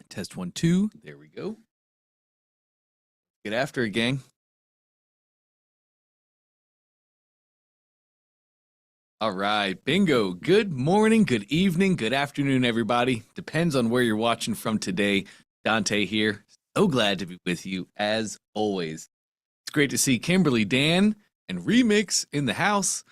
Test 1, 2. There we go. Get after it, gang. All right, bingo. Good morning, good evening, good afternoon, everybody. Depends on where you're watching from today. Dante here. So glad to be with you, as always. It's great to see Kimberly, Dan, and Remix in the house.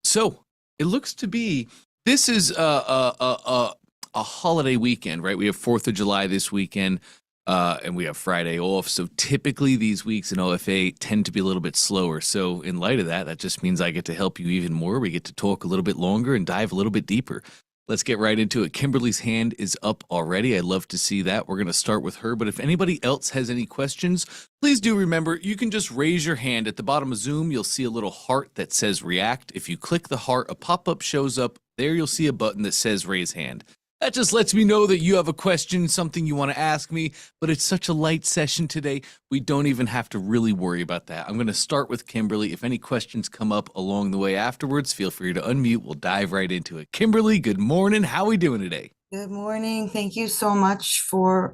So it looks to be, this is a holiday weekend, right? We have 4th of July this weekend. And we have Friday off. So typically these weeks in OFA tend to be a little bit slower. So in light of that, that just means I get to help you even more. We get to talk a little bit longer and dive a little bit deeper. Let's get right into it. Kimberly's hand is up already. I love to see that. We're going to start with her. But if anybody else has any questions, please do remember, you can just raise your hand. At the bottom of Zoom, you'll see a little heart that says react. If you click the heart, a pop-up shows up. There you'll see a button that says raise hand. That just lets me know that you have a question, something you want to ask me, but it's such a light session today, we don't even have to really worry about that. I'm going to start with Kimberly. If any questions come up along the way afterwards, feel free to unmute. We'll dive right into it. Kimberly, good morning. How are we doing today? Good morning. Thank you so much for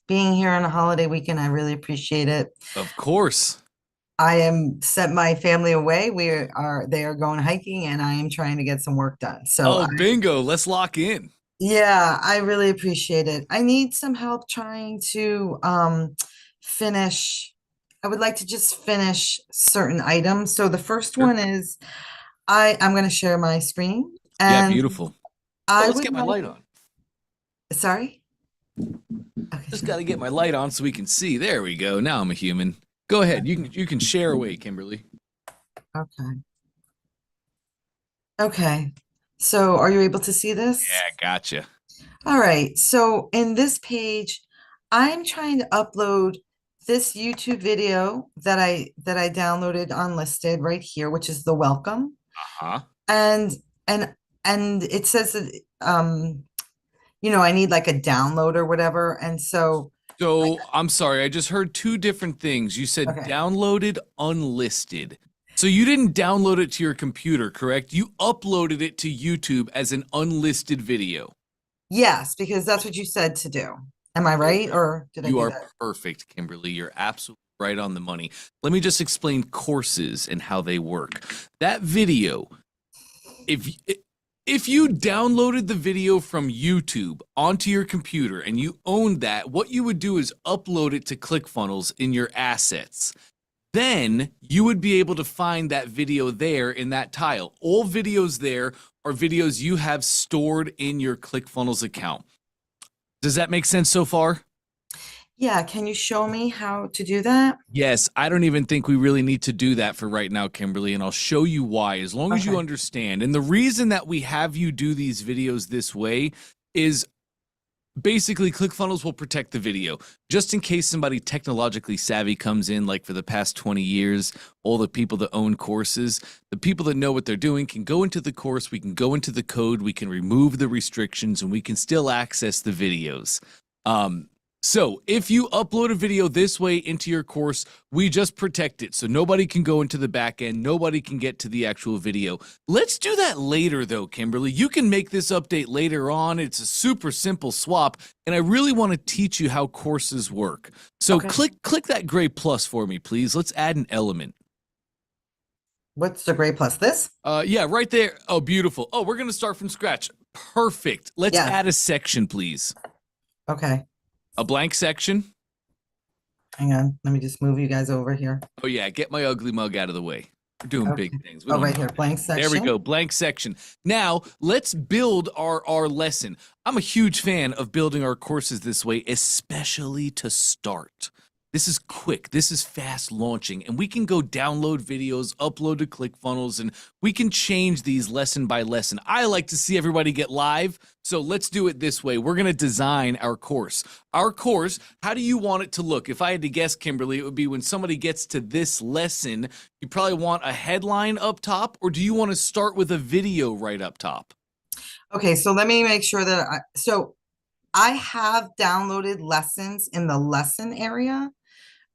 being here on a holiday weekend. I really appreciate it. Of course. I am sent my family away. They are going hiking and I am trying to get some work done. So bingo. Let's lock in. Yeah, I really appreciate it. I need some help trying to finish. I would like to just finish certain items. So the first one is I'm going to share my screen. Yeah, beautiful. Let's get my light on. Sorry? Okay. Just got to get my light on so we can see. There we go. Now I'm a human. Go ahead. You can share away, Kimberly. Okay. So are you able to see this? Yeah, gotcha. All right. So in this page, I'm trying to upload this YouTube video that I downloaded unlisted right here, which is the welcome. And it says that I need like a download or whatever. And so I'm sorry, I just heard two different things. You said downloaded unlisted. So you didn't download it to your computer, correct? You uploaded it to YouTube as an unlisted video. Yes, because that's what you said to do. Am I right? Or did I do that? You are perfect, Kimberly. You're absolutely right on the money. Let me just explain courses and how they work. That video, if you downloaded the video from YouTube onto your computer and you owned that, what you would do is upload it to ClickFunnels in your assets. Then you would be able to find that video there in that tile. All videos there are videos you have stored in your ClickFunnels account. Does that make sense so far? Yeah, can you show me how to do that? Yes, I don't even think we really need to do that for right now, Kimberly, and I'll show you why, as long as you understand. And the reason that we have you do these videos this way is basically ClickFunnels will protect the video. Just in case somebody technologically savvy comes in, like for the past 20 years, all the people that own courses, the people that know what they're doing can go into the course, we can go into the code, we can remove the restrictions, and we can still access the videos. So if you upload a video this way into your course, we just protect it. So nobody can go into the back end. Nobody can get to the actual video. Let's do that later though, Kimberly. You can make this update later on. It's a super simple swap. And I really want to teach you how courses work. So click that gray plus for me, please. Let's add an element. What's the gray plus? This? Yeah, right there. Oh, beautiful. Oh, we're going to start from scratch. Perfect. Let's add a section, please. Okay. A blank section. Hang on. Let me just move you guys over here. Oh, yeah. Get my ugly mug out of the way. We're doing big things. Right here. Blank section. There we go. Blank section. Now, let's build our lesson. I'm a huge fan of building our courses this way, especially to start. This is quick. This is fast launching, and we can go download videos, upload to ClickFunnels, and we can change these lesson by lesson. I like to see everybody get live, so let's do it this way. We're going to design our course. Our course, how do you want it to look? If I had to guess, Kimberly, it would be when somebody gets to this lesson, you probably want a headline up top, or do you want to start with a video right up top? Okay, so let me make sure that I have downloaded lessons in the lesson area.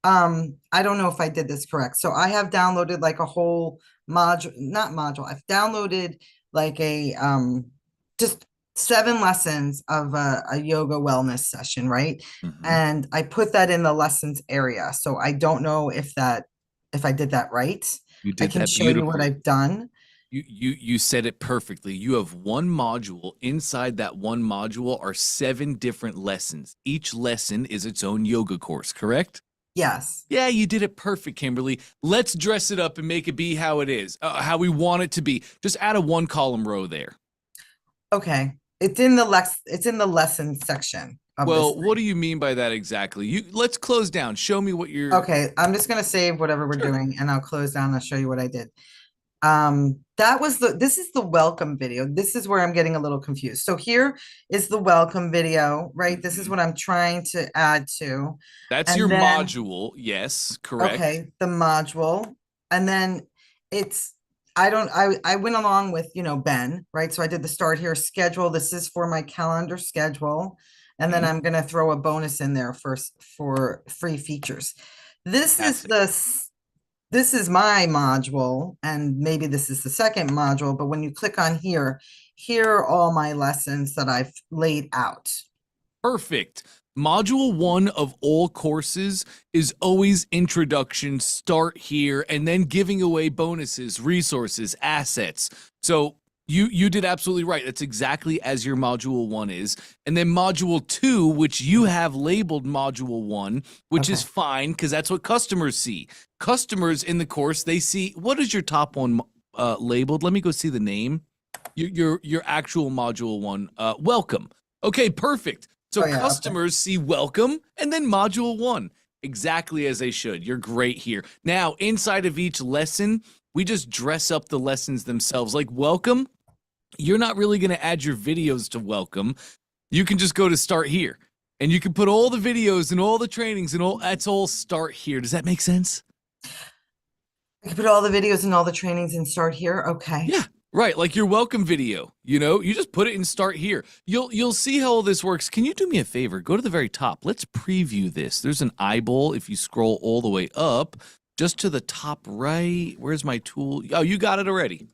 I don't know if I did this correct. So I have downloaded like a whole module, not module. I've downloaded like a, just 7 lessons of a yoga wellness session, right? Mhm. And I put that in the lessons area. So I don't know if I did that right. You I did can that show you what beautifully. I've done. You said it perfectly. You have one module. Inside that one module are 7 different lessons. Each lesson is its own yoga course, correct? Yes. Yeah, you did it perfect, Kimberly. Let's dress it up and make it be how it is, how we want it to be. Just add a 1 column row there. Okay. It's in the lesson section of this Well, what thing. do you mean by that exactly? Let's close down. Show me what you're. Okay, I'm just gonna save whatever we're Sure. doing and I'll close down and show you what I did. This is the welcome video. This is where I'm getting a little confused. So here is the welcome video, right? This is Mhm. what I'm trying to add to. That's your And then, module. Yes, correct. okay, the module. And then it's, I went along with, Ben, right? So I did the start here schedule. This is for my calendar schedule. And then Mhm. I'm going to throw a bonus in there for free features. This is Fantastic. the this is my module, and maybe this is the second module, but when you click on here, here are all my lessons that I've laid out. Perfect. Module 1 of all courses is always introduction, start here, and then giving away bonuses, resources, assets. So you did absolutely right. That's exactly as your module 1 is. And then module 2, which you have labeled module 1, which Okay. is fine because that's what customers see. Customers in the course, they see what is your top one labeled? Let me go see the name. Your actual module 1, welcome. Okay, perfect. So Oh yeah, okay. customers see welcome and then module 1, exactly as they should. You're great here. Now, inside of each lesson, we just dress up the lessons themselves. Like welcome, you're not really going to add your videos to welcome. You can just go to start here and you can put all the videos and all the trainings and all that's all start here. Does that make sense? I can put all the videos and all the trainings and start here. Okay. Yeah, right. Like your welcome video, you just put it and start here. You'll see how all this works. Can you do me a favor? Go to the very top. Let's preview this. There's an eyeball if you scroll all the way up, just to the top right. Where's my tool? Oh, you got it already.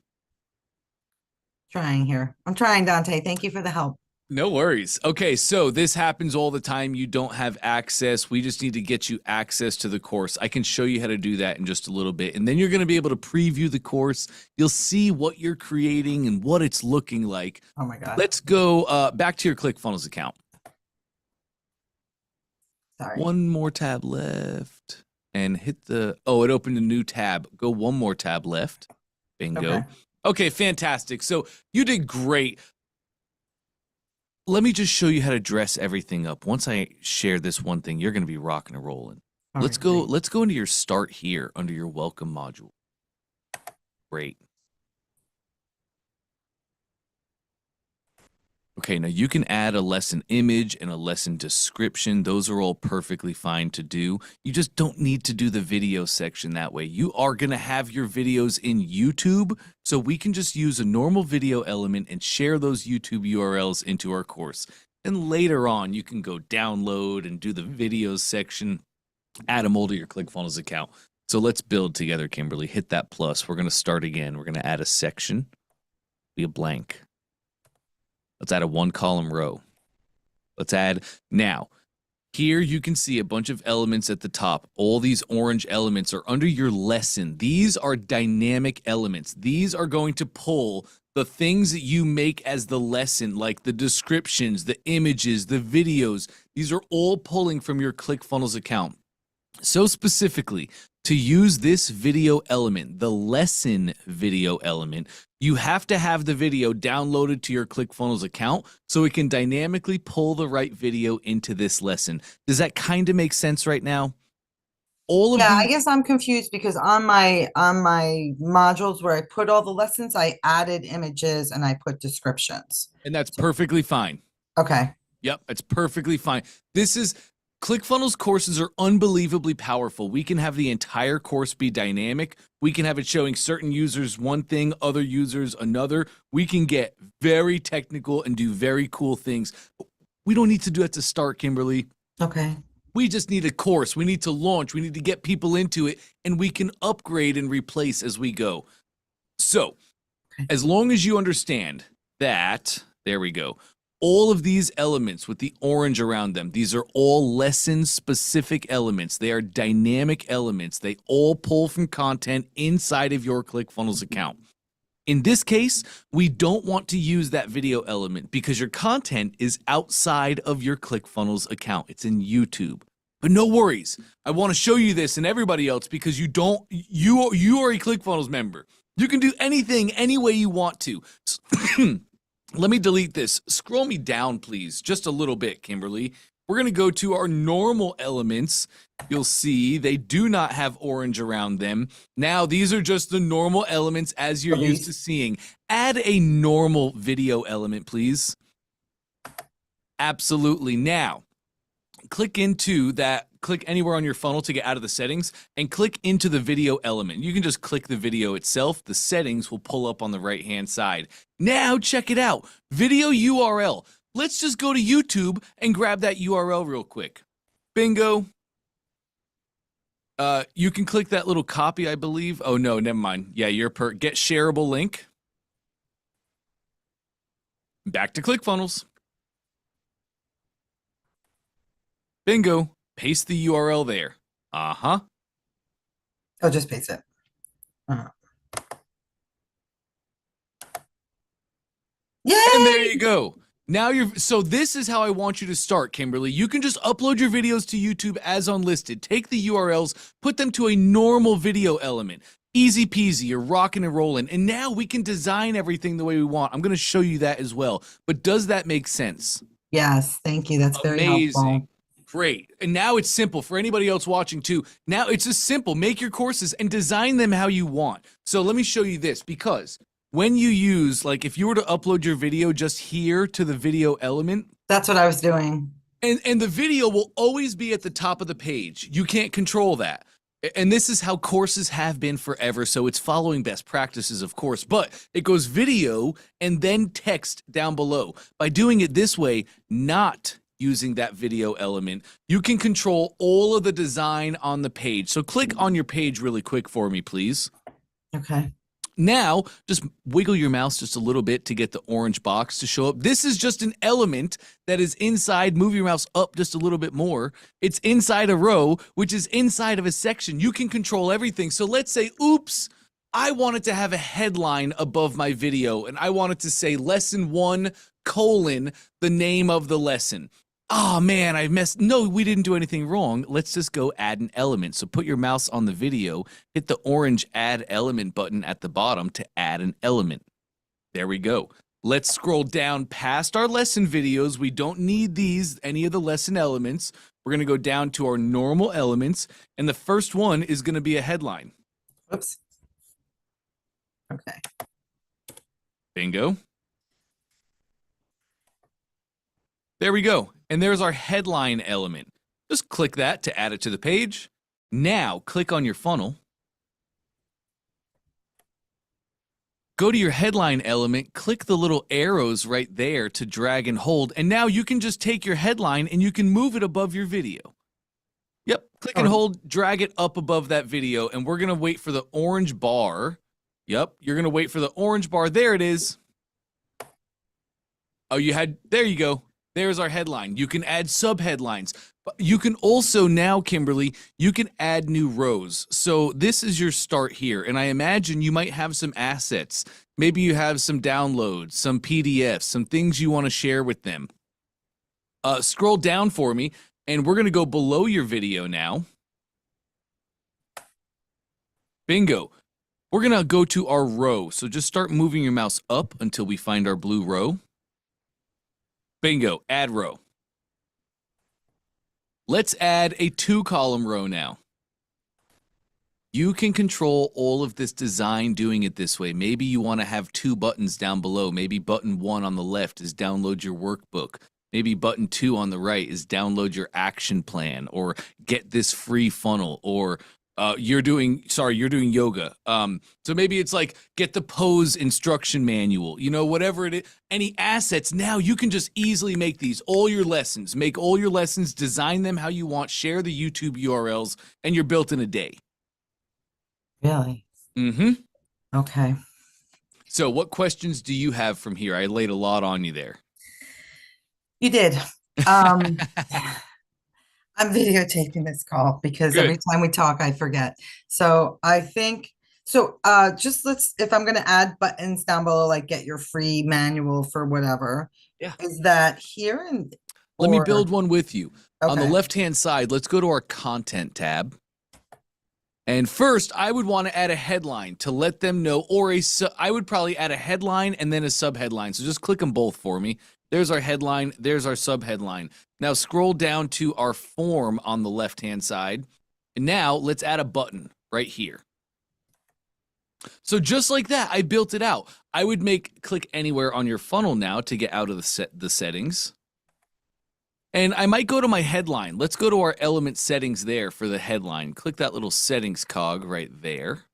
Trying here. I'm trying, Dante. Thank you for the help. No worries. Okay, so this happens all the time. You don't have access. We just need to get you access to the course. I can show you how to do that in just a little bit. And then you're going to be able to preview the course. You'll see what you're creating and what it's looking like. Oh my God. Let's go back to your ClickFunnels account. Sorry. One more tab left and hit oh, it opened a new tab. Go one more tab left. Bingo. Okay. Okay, fantastic. So you did great. Let me just show you how to dress everything up. Once I share this one thing, you're going to be rocking and rolling. All Let's right, go. great. Let's go into your start here under your welcome module. Great. Okay, now you can add a lesson image and a lesson description. Those are all perfectly fine to do. You just don't need to do the video section that way. You are going to have your videos in YouTube, so we can just use a normal video element and share those YouTube URLs into our course. And later on, you can go download and do the videos section, add them all to your ClickFunnels account. So let's build together, Kimberly. Hit that plus. We're going to start again. We're going to add a section, be a blank. Let's add a 1 column row. Let's add now. Here you can see a bunch of elements at the top. All these orange elements are under your lesson. These are dynamic elements. These are going to pull the things that you make as the lesson, like the descriptions, the images, the videos. These are all pulling from your ClickFunnels account. So specifically, to use this video element, the lesson video element, you have to have the video downloaded to your ClickFunnels account so it can dynamically pull the right video into this lesson. Does that kind of make sense right now? All of Yeah, I the, guess I'm confused because on my modules where I put all the lessons, I added images and I put descriptions. and that's So, perfectly fine. okay. Yep, it's perfectly fine. This is ClickFunnels courses are unbelievably powerful. We can have the entire course be dynamic. We can have it showing certain users one thing, other users another. We can get very technical and do very cool things. We don't need to do that to start, Kimberly. Okay. We just need a course. We need to launch. We need to get people into it, and we can upgrade and replace as we go. So, Okay. as long as you understand that, There we go. All of these elements with the orange around them, these are all lesson-specific elements. They are dynamic elements. They all pull from content inside of your ClickFunnels account. In this case, we don't want to use that video element because your content is outside of your ClickFunnels account. It's in YouTube. But no worries. I want to show you this and everybody else because you are a ClickFunnels member. You can do anything any way you want to. Let me delete this. Scroll me down, please, just a little bit, Kimberly. We're going to go to our normal elements. You'll see they do not have orange around them. Now, these are just the normal elements as you're used to seeing. Add a normal video element, please. Absolutely. Now, click into that. Click anywhere on your funnel to get out of the settings and click into the video element. You can just click the video itself. The settings will pull up on the right-hand side. Now check it out. Video URL. Let's just go to YouTube and grab that URL real quick. Bingo. You can click that little copy, I believe. Oh, no, never mind. Yeah, get shareable link. Back to ClickFunnels. Bingo. Paste the URL there. Uh-huh. Oh, just paste it. Yay! And there you go. Now so this is how I want you to start, Kimberly. You can just upload your videos to YouTube as unlisted. Take the URLs, put them to a normal video element. Easy peasy, you're rocking and rolling. And now we can design everything the way we want. I'm going to show you that as well. But does that make sense? Yes, thank you. That's very helpful. Great. And now it's simple for anybody else watching too. Now it's just simple. Make your courses and design them how you want. So let me show you this, because when you use, like if you were to upload your video just here to the video element. That's what I was doing. And the video will always be at the top of the page. You can't control that. And this is how courses have been forever. So it's following best practices, of course, but it goes video and then text down below. By doing it this way, not using that video element, you can control all of the design on the page. So click on your page really quick for me, please. Okay. Now, just wiggle your mouse just a little bit to get the orange box to show up. This is just an element that is inside. Move your mouse up just a little bit more. It's inside a row, which is inside of a section. You can control everything. So let's say, oops, I wanted to have a headline above my video, and I wanted to say lesson 1, the name of the lesson. Oh man, I messed. No, we didn't do anything wrong. Let's just go add an element. So put your mouse on the video, hit the orange add element button at the bottom to add an element. There we go. Let's scroll down past our lesson videos. We don't need any of the lesson elements. We're going to go down to our normal elements. And the first one is going to be a headline. Oops. Okay. Bingo. There we go. And there's our headline element. Just click that to add it to the page. Now click on your funnel. Go to your headline element, click the little arrows right there to drag and hold. And now you can just take your headline and you can move it above your video. Yep, click and hold, drag it up above that video. And we're going to wait for the orange bar. Yep, you're going to wait for the orange bar. There it is. Oh, there you go. There's our headline. You can add subheadlines. You can also now, Kimberly, you can add new rows. So this is your start here. And I imagine you might have some assets. Maybe you have some downloads, some PDFs, some things you want to share with them. Scroll down for me, and we're going to go below your video now. Bingo. We're going to go to our row. So just start moving your mouse up until we find our blue row. Bingo, add row. Let's add a 2-column row now. You can control all of this design doing it this way. Maybe you want to have 2 buttons down below. Maybe button 1 on the left is download your workbook. Maybe button 2 on the right is download your action plan or get this free funnel, or you're doing yoga. So maybe it's like get the pose instruction manual, whatever it is, any assets. Now you can just easily make these all your lessons, design them how you want, share the YouTube URLs, and you're built in a day. Really? Mm-hmm. Okay. So what questions do you have from here? I laid a lot on you there. You did. Um, I'm videotaping this call because every Good. time we talk, I forget. So I think so. Just let's if I'm gonna add buttons down below, like get your free manual for whatever. Yeah. Is that here and Let me or build one with you. On the okay? left-hand side, let's go to our content tab. And first, I would want to add a headline to let them know, or I would probably add a headline and then a subheadline. So just click them both for me. There's our headline. There's our subheadline. Now scroll down to our form on the left-hand side. And now let's add a button right here. So just like that, I built it out. I would click anywhere on your funnel now to get out of the settings. And I might go to my headline. Let's go to our element settings there for the headline. Click that little settings cog right there.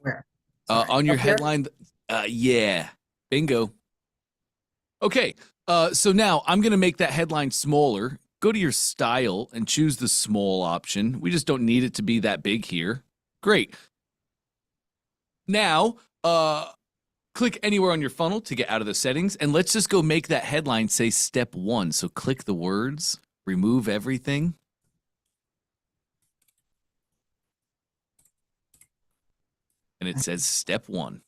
Where? Sorry. On your Up here? headline. Yeah, bingo. Okay, so now I'm going to make that headline smaller. Go to your style and choose the small option. We just don't need it to be that big here. Great. Now, click anywhere on your funnel to get out of the settings, and let's just go make that headline say step 1. So click the words, remove everything. And it says step 1.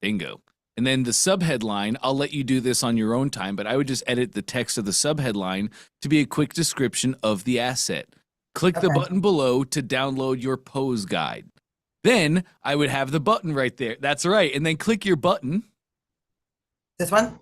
Bingo. And then the subheadline, I'll let you do this on your own time, but I would just edit the text of the subheadline to be a quick description of the asset. Click the button below to download your pose guide. Then I would have the button right there. That's right. And then click your button. This one?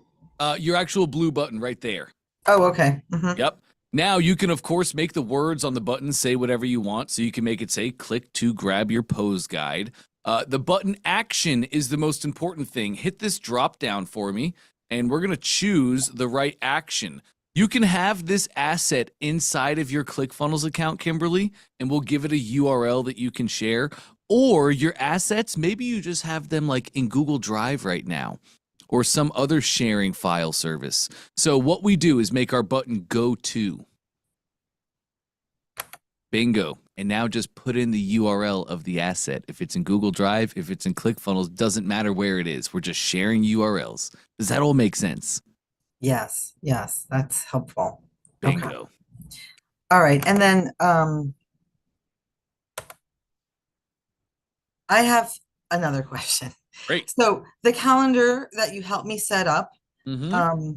Your actual blue button right there. Oh, okay. Mm-hmm. Yep. Now you can, of course, make the words on the button say whatever you want. So you can make it say, click to grab your pose guide. The button action is the most important thing. Hit this drop down for me, and we're going to choose the right action. You can have this asset inside of your ClickFunnels account, Kimberly, and we'll give it a URL that you can share. Or your assets, maybe you just have them like in Google Drive right now or some other sharing file service. So what we do is make our button go to. Bingo. And now just put in the URL of the asset. If it's in Google Drive, if it's in ClickFunnels, doesn't matter where it is. We're just sharing URLs. Does that all make sense? Yes, yes, that's helpful. Bingo. Okay. All right, and then I have another question. Great. So the calendar that you helped me set up, Mm-hmm.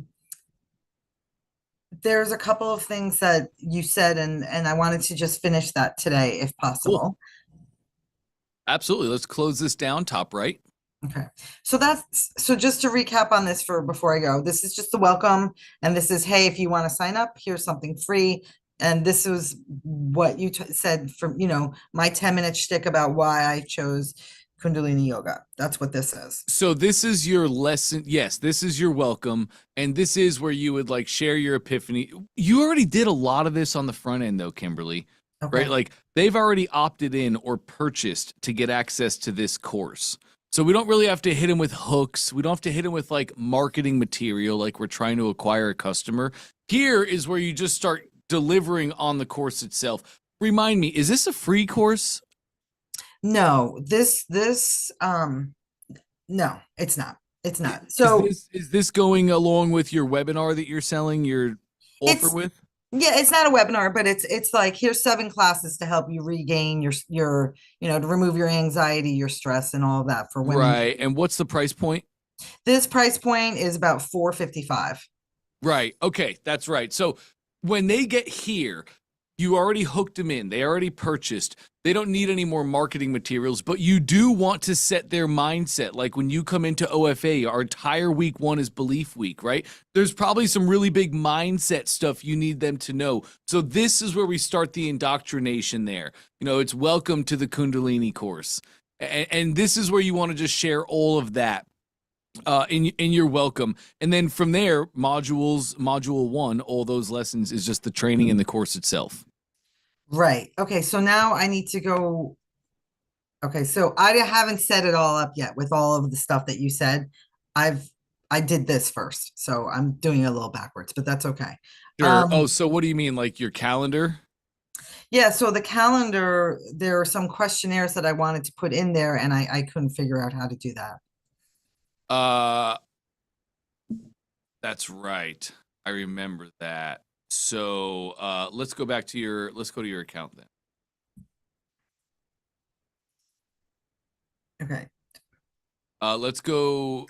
there's a couple of things that you said, and I wanted to just finish that today, if possible. Cool. Absolutely. Let's close this down, top right. Okay. So just to recap on this for before I go, this is just the welcome, and this is, hey, if you want to sign up, here's something free. And this was what you said from, my 10-minute shtick about why I chose Kundalini Yoga. That's what this is. So this is your lesson. Yes, this is your welcome. And this is where you would like share your epiphany. You already did a lot of this on the front end though, Kimberly, right? Like they've already opted in or purchased to get access to this course. So we don't really have to hit them with hooks. We don't have to hit them with like marketing material like we're trying to acquire a customer. Here is where you just start delivering on the course itself. Remind me, is this a free course? No, no, it's not. It's not. So is this going along with your webinar that you're selling your offer with? Yeah, it's not a webinar, but it's like, here's 7 classes to help you regain your to remove your anxiety, your stress, and all of that for women. Right. And what's the price point? This price point is about $455. Right. Okay, that's right. So when they get here, you already hooked them in. They already purchased. They don't need any more marketing materials, but you do want to set their mindset. Like when you come into OFA, our entire week 1 is belief week, right? There's probably some really big mindset stuff you need them to know. So this is where we start the indoctrination there. It's welcome to the Kundalini course. And this is where you want to just share all of that. In your welcome. And then from there, module 1, all those lessons is just the training and the course itself. Right. Okay. So now I need to go. Okay. So I haven't set it all up yet with all of the stuff that you said. I did this first. So I'm doing it a little backwards, but that's okay. Sure. So what do you mean? Like your calendar? Yeah, so the calendar, there are some questionnaires that I wanted to put in there and I couldn't figure out how to do that. Uh, that's right. I remember that. So let's go back to your account then. Okay. Let's go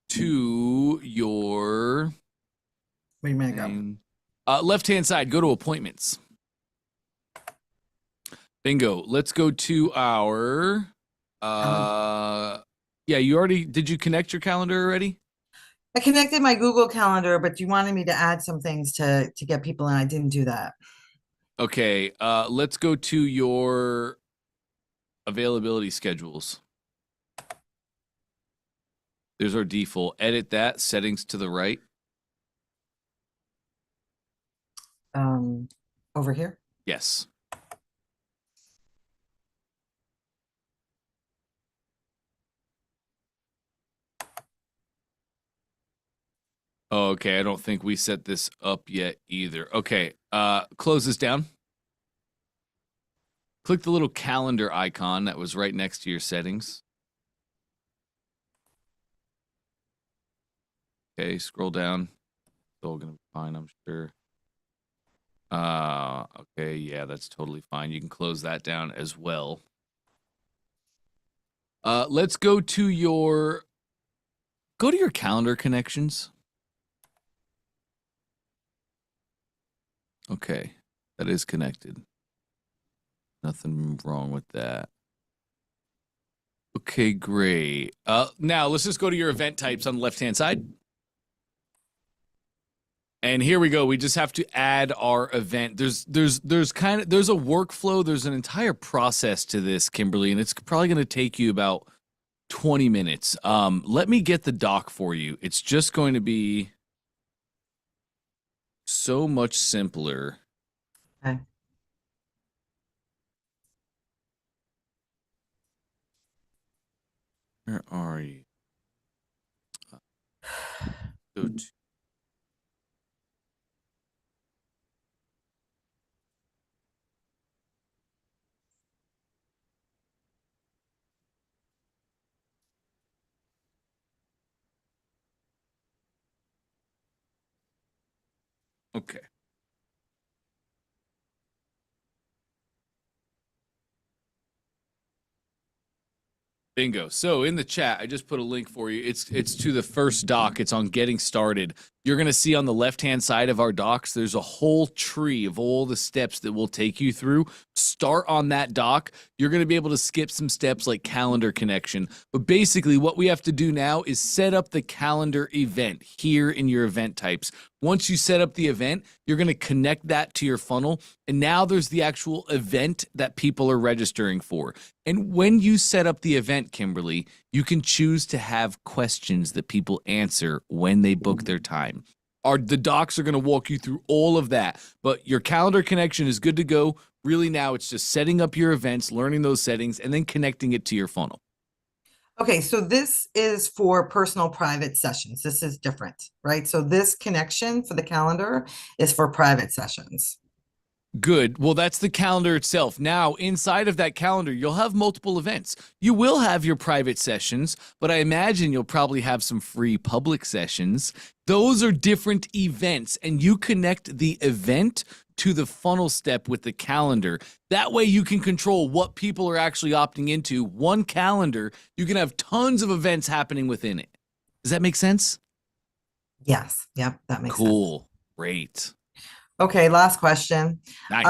to your Where am I go? thing. Left-hand side, go to appointments. Bingo. Let's go to our yeah, did you connect your calendar already? I connected my Google Calendar, but you wanted me to add some things to get people in. I didn't do that. Okay, let's go to your availability schedules. There's our default. Edit that, settings to the right. Over here. Yes. Okay, I don't think we set this up yet either. Okay, close this down. Click the little calendar icon that was right next to your settings. Okay, scroll down. It's all gonna be fine, I'm sure. Okay, yeah, that's totally fine. You can close that down as well. Let's go to your calendar connections. Okay, that is connected. Nothing wrong with that. Okay, great. Now let's just go to your event types on the left-hand side. And here we go. We just have to add our event. There's a workflow. There's an entire process to this, Kimberly, and it's probably going to take you about 20 minutes. Let me get the doc for you. It's just going to be so much simpler. Okay. Where are you? Go to okay. Bingo. So in the chat, I just put a link for you. It's to the first doc. It's on getting started. You're going to see on the left-hand side of our docs, there's a whole tree of all the steps that we'll take you through. Start on that doc. You're going to be able to skip some steps like calendar connection. But basically, what we have to do now is set up the calendar event here in your event types. Once you set up the event, you're going to connect that to your funnel. And now there's the actual event that people are registering for. And when you set up the event, Kimberly, you can choose to have questions that people answer when they book their time. The docs are going to walk you through all of that, but your calendar connection is good to go. Really now it's just setting up your events, learning those settings, and then connecting it to your funnel. Okay, so this is for personal private sessions. This is different, right? So this connection for the calendar is for private sessions. Good. Well, that's the calendar itself. Now, inside of that calendar, you'll have multiple events. You will have your private sessions, but I imagine you'll probably have some free public sessions. Those are different events, and you connect the event to the funnel step with the calendar. That way you can control what people are actually opting into. One calendar, you can have tons of events happening within it. Does that make sense? Yes. Yep. That makes sense. Cool. Great. Okay. Last question. Nice.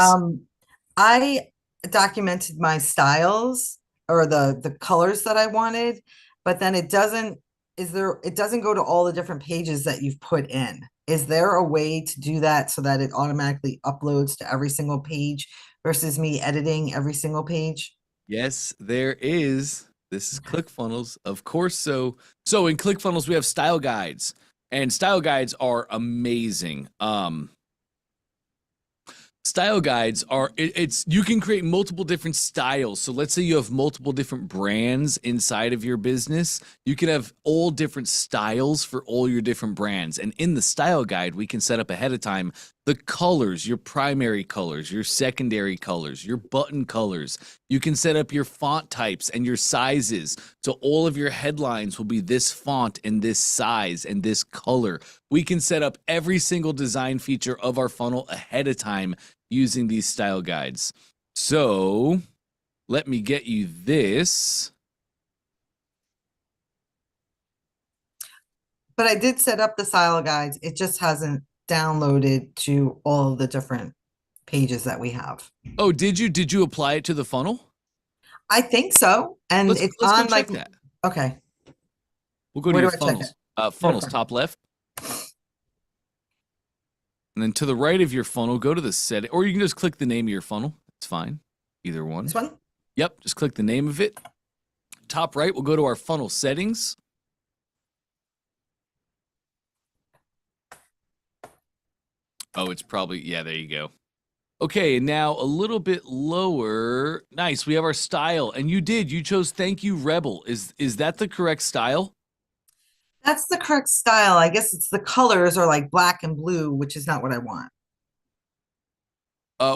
I documented my styles or the colors that I wanted, but then it doesn't go to all the different pages that you've put in. Is there a way to do that so that it automatically uploads to every single page versus me editing every single page? Yes, there is. This is ClickFunnels, of course. So in ClickFunnels, we have style guides, and style guides are amazing. Style guides are you can create multiple different styles. So let's say you have multiple different brands inside of your business. You can have all different styles for all your different brands. And in the style guide, we can set up ahead of time the colors, your primary colors, your secondary colors, your button colors. You can set up your font types and your sizes. So all of your headlines will be this font and this size and this color. We can set up every single design feature of our funnel ahead of time using these style guides. So let me get you this. But I did set up the style guides. It just hasn't downloaded to all of the different pages that we have. Oh, did you? Did you apply it to the funnel? I think so. And it's Let's go on check like, that. okay, We'll go to where your do I check it? funnels. Funnels, top left. And then to the right of your funnel, go to the setting, or you can just click the name of your funnel. It's fine. Either one. This one? Yep, just click the name of it. Top right, we'll go to our funnel settings. Oh, it's probably, yeah, there you go. Okay, and now a little bit lower. Nice, we have our style. And you chose Thank You Rebel. Is that the correct style? That's the correct style. I guess it's the colors are like black and blue, which is not what I want.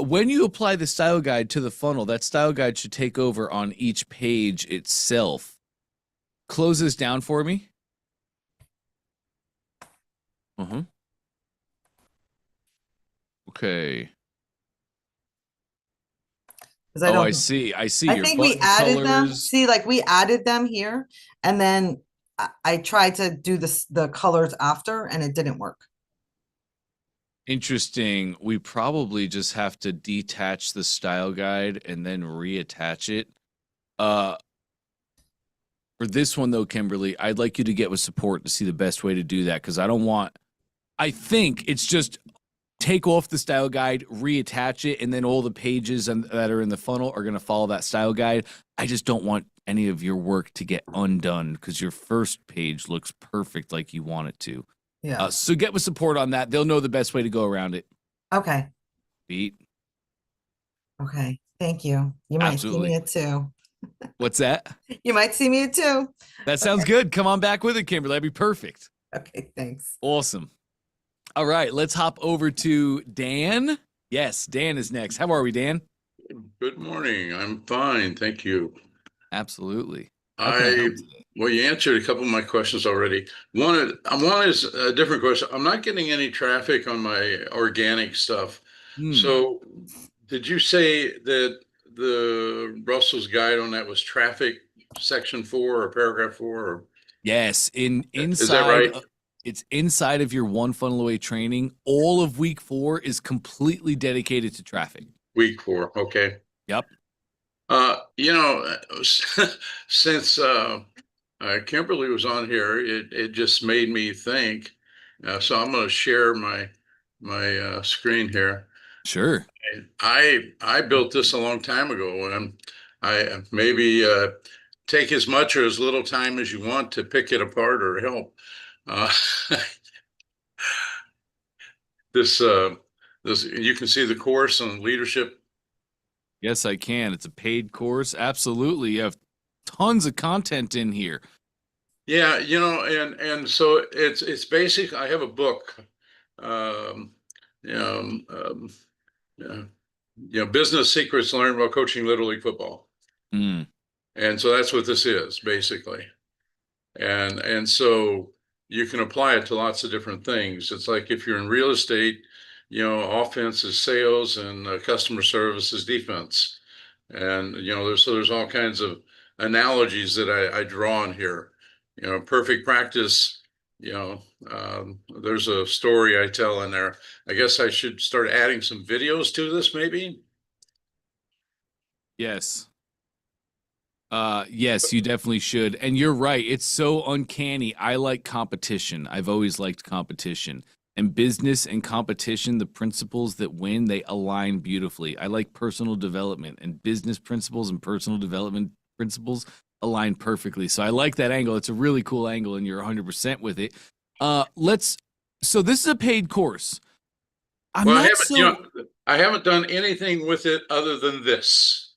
When you apply the style guide to the funnel, that style guide should take over on each page itself. Close this down for me. Okay. Because I see. I see. I Your think we button added them. colors. See, like we added them here, and then I tried to do the colors after, and it didn't work. Interesting. We probably just have to detach the style guide and then reattach it. For this one though, Kimberly, I'd like you to get with support to see the best way to do that, because I think it's just take off the style guide, reattach it, and then all the pages that are in the funnel are going to follow that style guide. I just don't want any of your work to get undone, because your first page looks perfect like you want it to. Yeah. So get with support on that. They'll know the best way to go around it. Okay. Beat. Okay. Thank you. You might see me at 2. What's that? You might see me at 2. That sounds good. Come on back with it, Kimberly. That'd be perfect. Okay, thanks. Awesome. All right, let's hop over to Dan. Yes, Dan is next. How are we, Dan? Good morning. I'm fine, thank you. Absolutely. Well, you answered a couple of my questions already. One is a different question. I'm not getting any traffic on my organic stuff. So did you say that the Russell's guide on that was traffic section 4 or paragraph 4? Or yes, inside. Is that right? It's inside of your One Funnel Away training. All of week 4 is completely dedicated to traffic. Week 4, okay. Yep. Since Kimberly was on here, it just made me think. So I'm going to share my screen here. Sure. I built this a long time ago, and I maybe take as much or as little time as you want to pick it apart or help. This you can see the course on leadership. Yes, I can. It's a paid course. Absolutely. You have tons of content in here. Yeah, and so it's basic. I have a book, business secrets learned while coaching Little League football. And so that's what this is basically. And so you can apply it to lots of different things. It's like if you're in real estate, offense is sales and customer service is defense. And, there's all kinds of analogies that I draw on here. Perfect practice, there's a story I tell in there. I guess I should start adding some videos to this maybe. Yes. Yes, you definitely should. And you're right. It's so uncanny. I like competition. I've always liked competition. And business and competition, the principles that win, they align beautifully. I like personal development, and business principles and personal development principles align perfectly. So I like that angle. It's a really cool angle, and you're 100% with it. So this is a paid course. I haven't done anything with it other than this.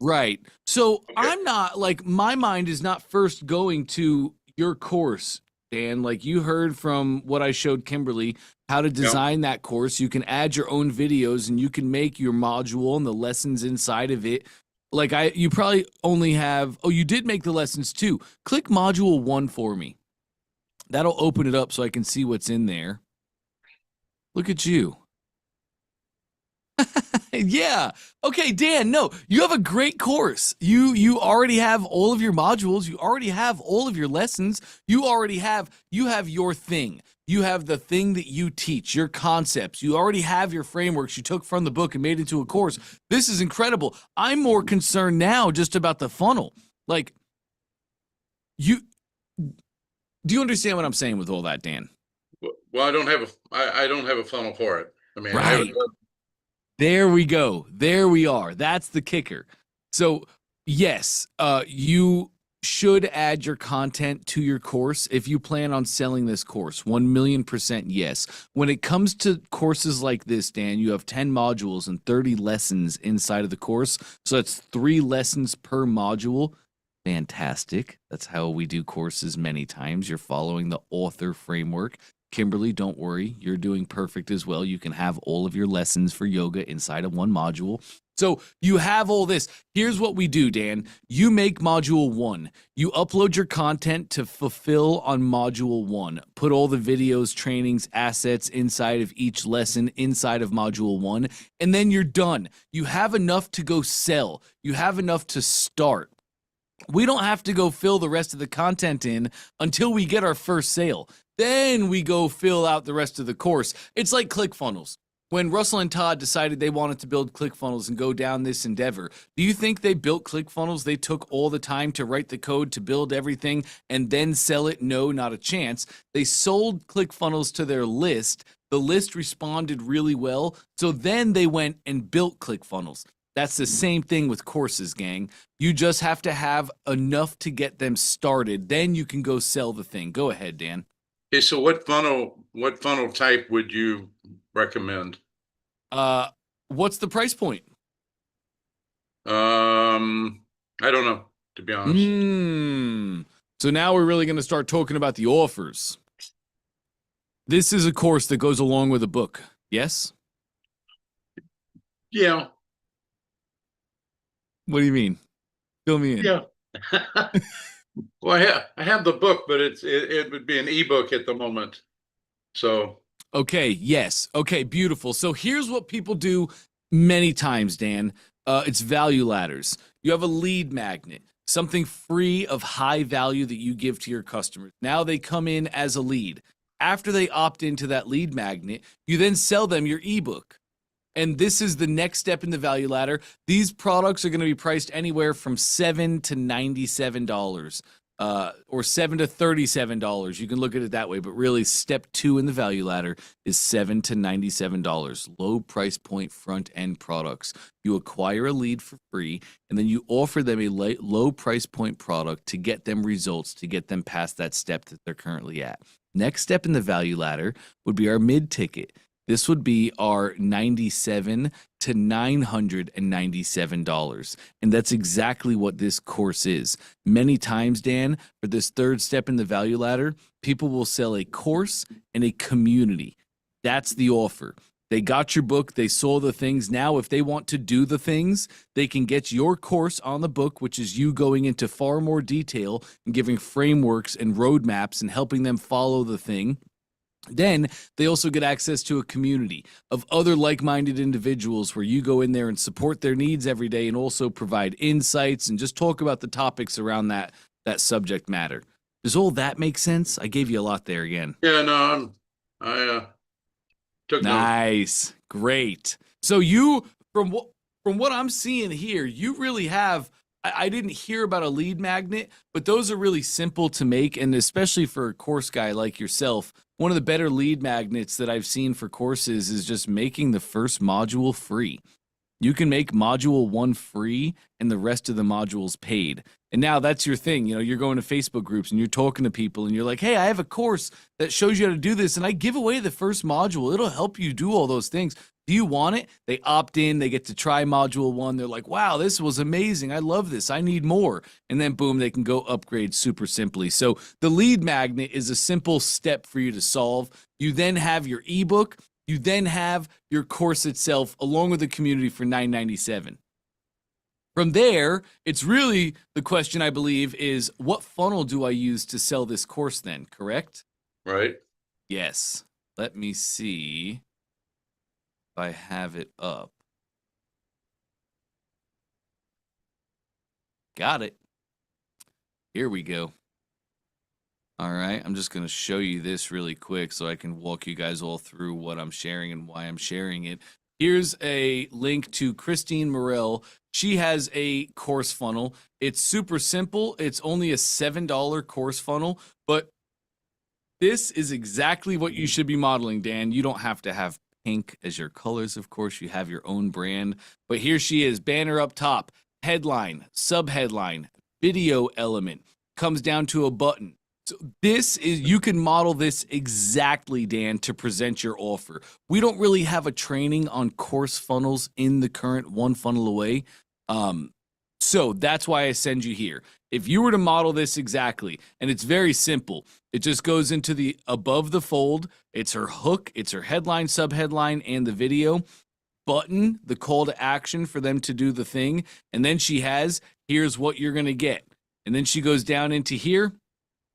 Right. So okay. I'm not my mind is not first going to your course Dan. Like you heard from what I showed Kimberly, how to design that course. You can add your own videos and you can make your module and the lessons inside of it. Like you probably only have, oh, you did make the lessons too. Click module 1 for me. That'll open it up so I can see what's in there. Look at you. Yeah. Okay, Dan, no, you have a great course. You already have all of your modules. You already have all of your lessons. You have your thing. You have the thing that you teach, your concepts. You already have your frameworks you took from the book and made into a course. This is incredible. I'm more concerned now just about the funnel. Like, do you understand what I'm saying with all that, Dan? Well, I don't have a funnel for it. I mean, right. There we go. There we are. That's the kicker. So, yes, you should add your content to your course if you plan on selling this course. 1,000,000% yes. When it comes to courses like this, Dan, you have 10 modules and 30 lessons inside of the course. So that's 3 lessons per module. Fantastic. That's how we do courses many times. You're following the author framework. Kimberly, don't worry. You're doing perfect as well. You can have all of your lessons for yoga inside of one module. So you have all this. Here's what we do, Dan. You make module 1. You upload your content to fulfill on module 1. Put all the videos, trainings, assets inside of each lesson inside of module 1. And then you're done. You have enough to go sell. You have enough to start. We don't have to go fill the rest of the content in until we get our first sale. Then we go fill out the rest of the course. It's like ClickFunnels. When Russell and Todd decided they wanted to build ClickFunnels and go down this endeavor, do you think they built ClickFunnels? They took all the time to write the code, to build everything, and then sell it? No, not a chance. They sold ClickFunnels to their list. The list responded really well. So then they went and built ClickFunnels. That's the same thing with courses, gang. You just have to have enough to get them started. Then you can go sell the thing. Go ahead, Dan. Okay, so what funnel type would you recommend? What's the price point? I don't know, to be honest. So now we're really going to start talking about the offers. This is a course that goes along with a book. Yes? Yeah. What do you mean? Fill me in. Yeah. Well, I have the book, but it would be an ebook at the moment. So. Okay. Yes. Okay. Beautiful. So here's what people do many times, Dan. It's value ladders. You have a lead magnet, something free of high value that you give to your customers. Now they come in as a lead. After they opt into that lead magnet, you then sell them your ebook. And this is the next step in the value ladder. These products are going to be priced anywhere from $7 to $97, or $7 to $37. You can look at it that way, but really step 2 in the value ladder is $7 to $97. Low price point front end products. You acquire a lead for free, and then you offer them a low price point product to get them results, to get them past that step that they're currently at. Next step in the value ladder would be our mid ticket. This would be our $97 to $997. And that's exactly what this course is. Many times, Dan, for this third step in the value ladder, people will sell a course and a community. That's the offer. They got your book. They saw the things. Now, if they want to do the things, they can get your course on the book, which is you going into far more detail and giving frameworks and roadmaps and helping them follow the thing. Then they also get access to a community of other like-minded individuals where you go in there and support their needs every day and also provide insights and just talk about the topics around that subject matter. Does all that make sense? I gave you a lot there again. Yeah, no, I took nice. Notes. Great. So you, from what I'm seeing here, you really have, I didn't hear about a lead magnet, but those are really simple to make, and especially for a course guy like yourself, one of the better lead magnets that I've seen for courses is just making the first module free. You can make module 1 free and the rest of the modules paid. And now that's your thing. You know, you're going to Facebook groups and you're talking to people and you're like, hey, I have a course that shows you how to do this. And I give away the first module. It'll help you do all those things. Do you want it? They opt in. They get to try module 1. They're like, wow, this was amazing. I love this. I need more. And then boom, they can go upgrade super simply. So the lead magnet is a simple step for you to solve. You then have your ebook. You then have your course itself along with the community for $9.97. From there, it's really the question, I believe, is what funnel do I use to sell this course then, correct? Right. Yes. Let me see if I have it up. Got it. Here we go. All right, I'm just going to show you this really quick so I can walk you guys all through what I'm sharing and why I'm sharing it. Here's a link to Christine Morell. She has a course funnel. It's super simple. It's only a $7 course funnel, but this is exactly what you should be modeling, Dan. You don't have to have pink as your colors, of course. You have your own brand. But here she is, banner up top, headline, subheadline, video element, comes down to a button. So this is, you can model this exactly, Dan, to present your offer. We don't really have a training on course funnels in the current One Funnel Away. So that's why I send you here. If you were to model this exactly, and it's very simple, it just goes into the above the fold. It's her hook, it's her headline, subheadline, and the video button, the call to action for them to do the thing. And then she has, here's what you're going to get. And then she goes down into here.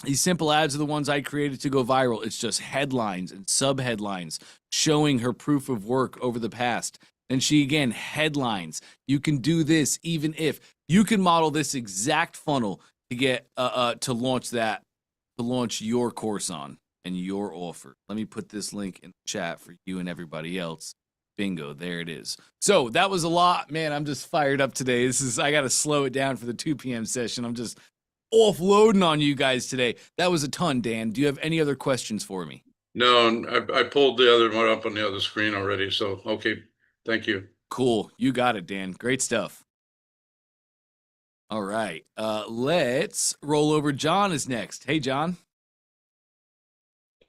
These simple ads are the ones I created to go viral. It's just headlines and subheadlines showing her proof of work over the past. And she, again, headlines. You can do this even if you can model this exact funnel to get to launch your course on and your offer. Let me put this link in the chat for you and everybody else. Bingo, there it is. So that was a lot, man. I'm just fired up today. I got to slow it down for the 2 p.m. session. I'm just offloading on you guys today. That was a ton, Dan. Do you have any other questions for me? No, I pulled the other one up on the other screen already. So, okay. Thank you. Cool. You got it, Dan. Great stuff. All right. Let's roll over. John is next. Hey, John.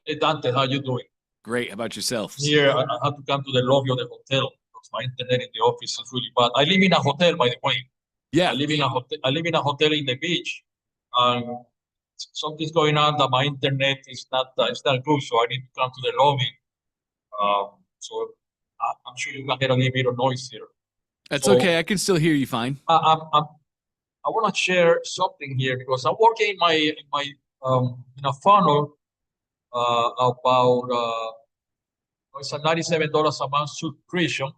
Hey, Dante, how you doing? Great. How about yourself? Here, I had to come to the lobby of the hotel because my internet in the office is really bad. I live in a hotel, by the way. Yeah. I live in a hotel in the beach, and something's going on that my internet is not good, so I need to come to the lobby. So I'm sure you can get a little bit of noise here. That's okay. I can still hear you fine. I want to share something here because I'm working in in a funnel about it's a $97 a month subscription.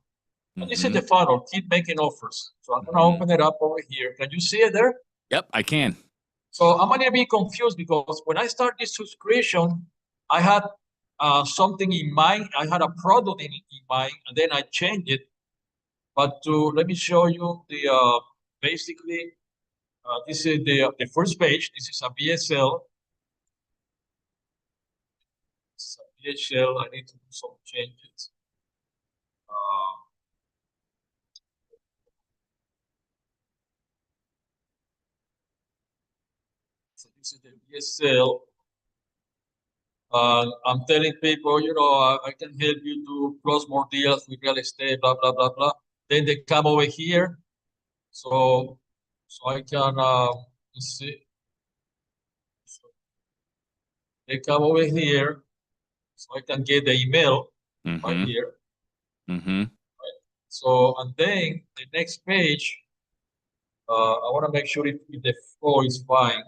And this is the funnel. Keep making offers. So I'm gonna open it up over here. Can you see it there? Yep, I can. So I'm gonna be confused because when I start this subscription, I had something in mind. I had a product in mind, and then I changed it. But let me show you the basically this is the first page. This is a VSL. This is a VSL. I need to do some changes. So this is the VSL. I'm telling people, I can help you to close more deals with real estate, blah, blah, blah, blah. Then they come over here. So I can, let's see. So they come over here. So I can get the email right here. Right. So, and then the next page, I want to make sure if the flow is fine.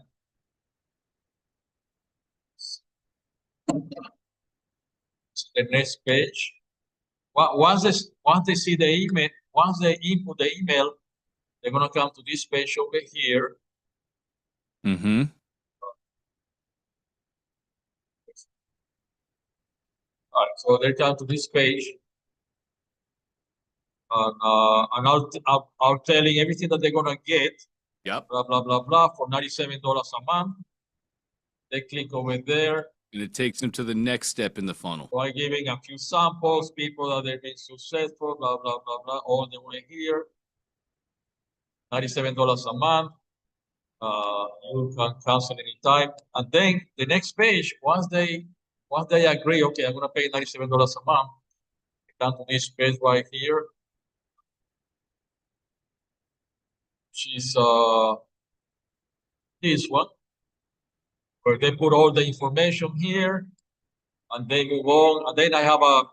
So the next page. Once they see the email, once they input the email, they're gonna come to this page over here. All right, so they come to this page, and I'll telling everything that they're gonna get. Yep. Blah blah blah blah for $97 a month. They click over there. And it takes them to the next step in the funnel. So I'm giving a few samples, people that they've been successful, blah, blah, blah, blah, all the way here. $97 a month. You can cancel anytime. And then the next page, once they agree, okay, I'm gonna pay $97 a month, I come to this page right here, which is this one, where they put all the information here, and they move on, and then I have a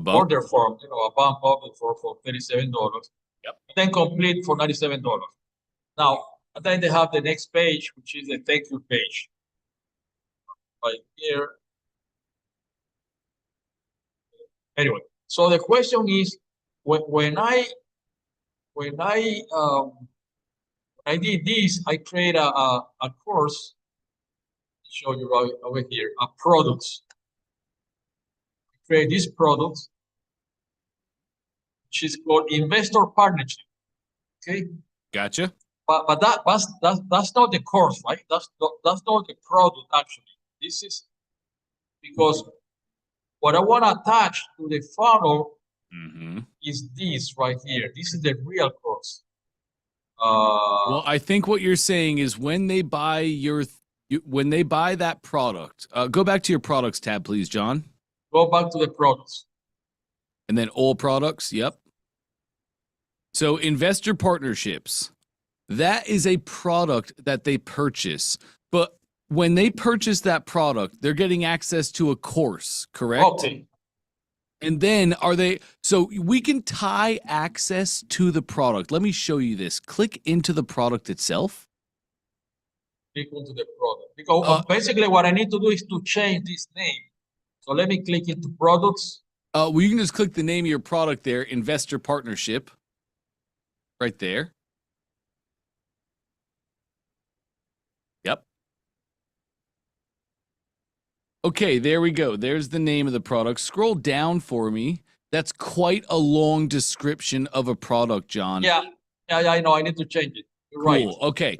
order form, a bump order for $37. Yep. And then complete for $97. Now, and then they have the next page, which is the thank you page. Right here. Anyway, so the question is, when I did this, I create a course. Show you right over here, a products. Create this product, which is called investor partnership. Okay. Gotcha. But that's not the course, right? That's not the product actually. This is because what I want to attach to the funnel is this right here. This is the real course. Well, I think what you're saying is when they buy when they buy that product, go back to your products tab, please, John. Go back to the products. And then all products. Yep. So investor partnerships, that is a product that they purchase. But when they purchase that product, they're getting access to a course, correct? Okay. And then so we can tie access to the product. Let me show you this. Click into the product itself. Click into the product. Because basically what I need to do is to change this name. So let me click into products. Well, you can just click the name of your product there, investor partnership, right there. Yep. Okay, there we go. There's the name of the product. Scroll down for me. That's quite a long description of a product, John. Yeah, I know. I need to change it. You're right. Okay.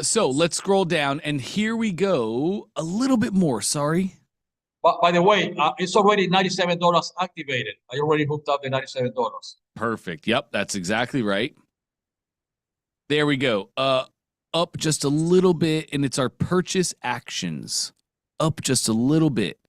So let's scroll down, and here we go. A little bit more. Sorry. But by the way, it's already $97 activated. I already hooked up the $97. Perfect. Yep, that's exactly right. There we go. Up just a little bit, and it's our purchase actions. Up just a little bit.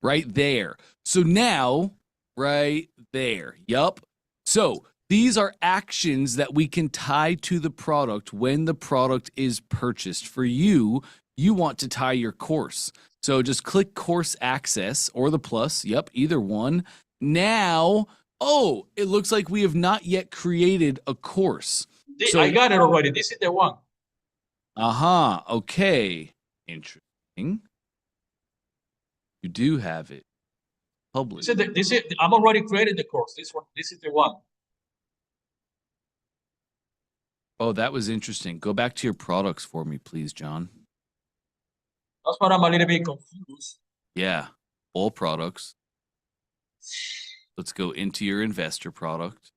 Right there. So now, right there. Yup. So these are actions that we can tie to the product when the product is purchased. For you, you want to tie your course. So just click course access or the plus. Yep, either one. Now, it looks like we have not yet created a course. I got it already. This is the one. Okay. Interesting. You do have it published. I'm already created the course. This one. This is the one. Oh, that was interesting. Go back to your products for me, please, John. That's why I'm a little bit confused. Yeah, all products. Let's go into your investor product.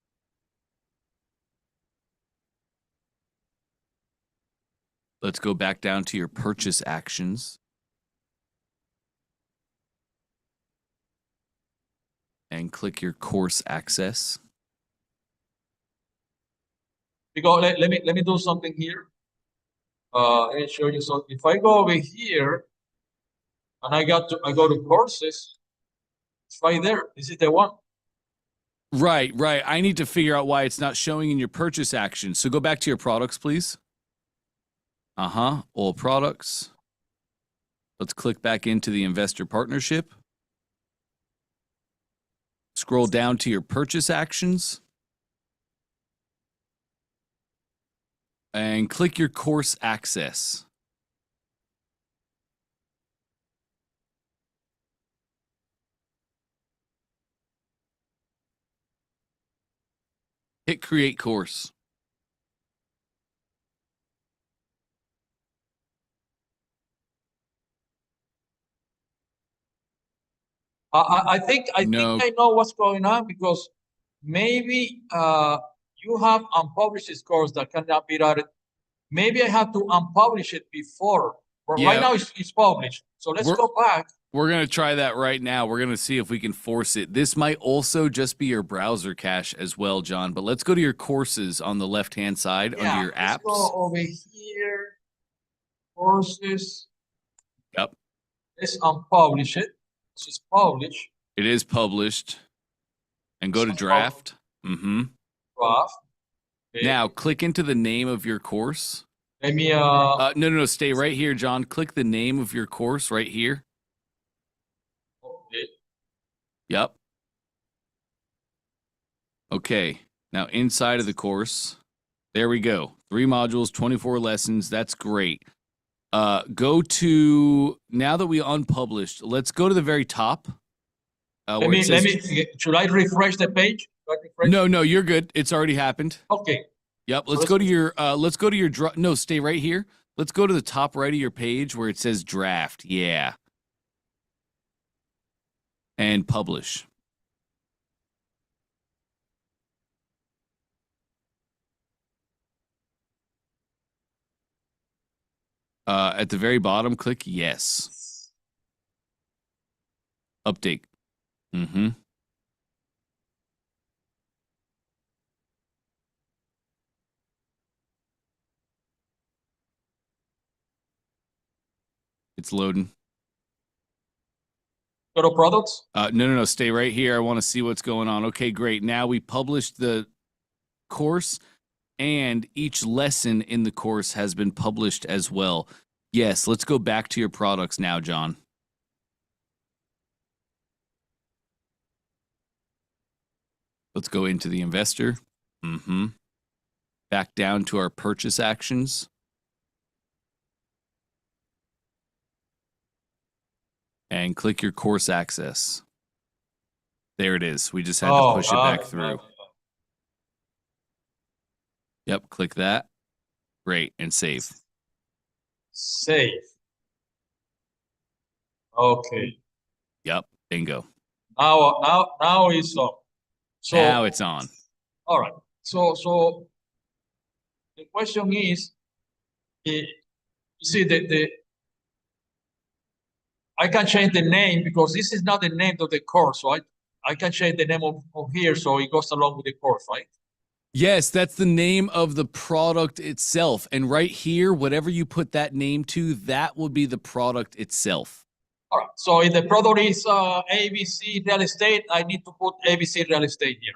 Let's go back down to your purchase actions. And click your course access. Because let me do something here. Let me show you. So if I go over here and I go to courses, it's right there. This is the one. Right. I need to figure out why it's not showing in your purchase action. So go back to your products, please. All products. Let's click back into the investor partnership. Scroll down to your purchase actions. And click your course access. Hit create course. I think I know what's going on, because maybe you have unpublished course that cannot be added. Maybe I have to unpublish it before. But right now it's published. So let's go back. We're going to try that right now. We're going to see if we can force it. This might also just be your browser cache as well, John. But let's go to your courses on the left-hand side under your Let's apps. go over here. Courses. Yep. Let's unpublish it. This is published. It is published. And go to draft. Mm-hmm. Draft. Okay. Now, click into the name of your course. Let me, no, stay right here, John. Click the name of your course right here. okay. Yep. Okay. Now, inside of the course, there we go. 3 modules, 24 lessons. That's great. Go to, now that we unpublished, let's go to the very top. Should I refresh the page? No, you're good. It's already happened. Okay. Yep. Let's go to your, no, stay right here. Let's go to the top right of your page where it says draft. Yeah. And publish. At the very bottom, click yes. Update. Mm-hmm. It's loading. Go to products. No. Stay right here. I want to see what's going on. Okay, great. Now we published the course, and each lesson in the course has been published as well. Yes, let's go back to your products now, John. Let's go into the investor. Mm-hmm. Back down to our purchase actions. And click your course access. There it is. We just had to push it back through. Yep, click that. Great, and save. Save. Okay. Yep, bingo. Now it's on. So now it's on. All right. So the question is, you see I can change the name because this is not the name of the course, right? I can change the name of here so it goes along with the course, right? Yes, that's the name of the product itself. And right here, whatever you put that name to, that will be the product itself. All right. So if the product is ABC Real Estate, I need to put ABC Real Estate here.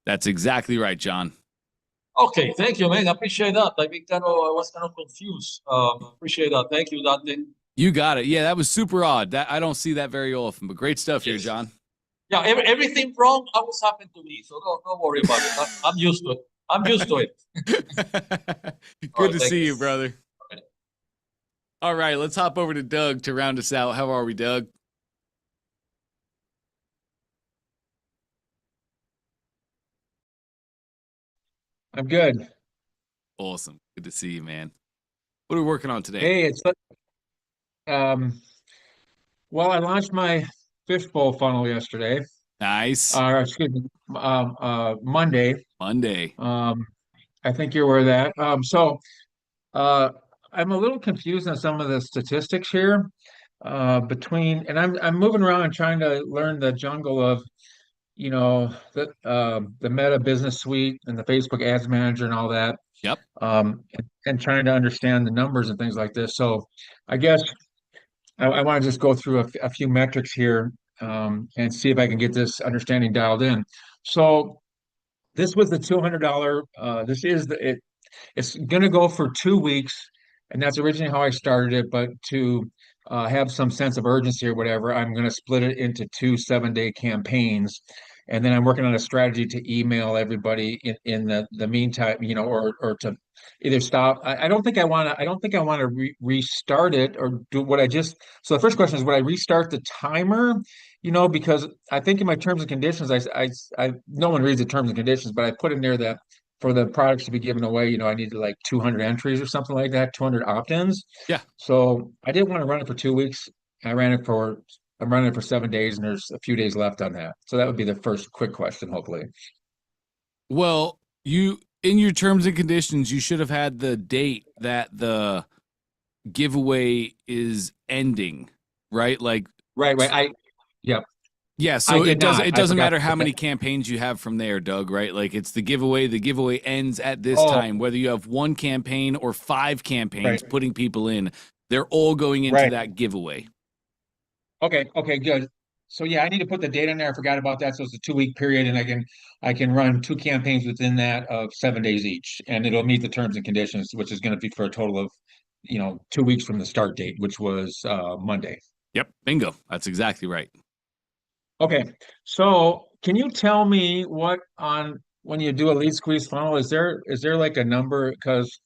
That's exactly right, John. Okay, thank you, man. I appreciate that. I was kind of confused. Appreciate that. Thank you, Dante. You got it. Yeah, that was super odd. I don't see that very often, but great stuff here, John. Yeah, everything wrong always happened to me, so don't worry about it. I'm used to it. I'm used to it. Good to see you, brother. Okay. All right, let's hop over to Doug to round us out. How are we, Doug? I'm good. Awesome. Good to see you, man. What are we working on today? Hey, it's well, I launched my fishbowl funnel yesterday. Nice. Excuse me, Monday. I think you're aware of that. So I'm a little confused on some of the statistics here. And I'm moving around and trying to learn the jungle of, the Meta Business Suite and the Facebook Ads Manager and all that. Yep. And trying to understand the numbers and things like this. So I guess I want to just go through a few metrics here and see if I can get this understanding dialed in. So this was the $200. It's going to go for 2 weeks, and that's originally how I started it. But to have some sense of urgency or whatever, I'm going to split it into 2 7-day campaigns. And then I'm working on a strategy to email everybody in the meantime, or to either stop. I don't think I want to restart it or do what I just. So the first question is, would I restart the timer? Because I think in my terms and conditions, I no one reads the terms and conditions, but I put in there that for the products to be given away, I needed like 200 entries or something like that, 200 opt-ins. Yeah. So I didn't want to run it for 2 weeks. I'm running it for 7 days, and there's a few days left on that. So that would be the first quick question, hopefully. Well, in your terms and conditions, you should have had the date that the giveaway is ending, right? Like Right. Yep. Yeah, I so did not. it I doesn't forgot matter to how put many that. campaigns you have from there, Doug, right? Like it's the giveaway ends at this Oh, time, whether you have one campaign or 5 campaigns right. putting people in, they're all going into Right. that giveaway. Okay. Okay. Good. So yeah, I need to put the date in there. I forgot about that. So it's a 2-week period, and I can run 2 campaigns within that of 7 days each, and it'll meet the terms and conditions, which is going to be for a total of 2 weeks from the start date, which was Monday. Yep, bingo. That's exactly right. Okay. So can you tell me what on when you do a lead squeeze funnel, is there like a number? Because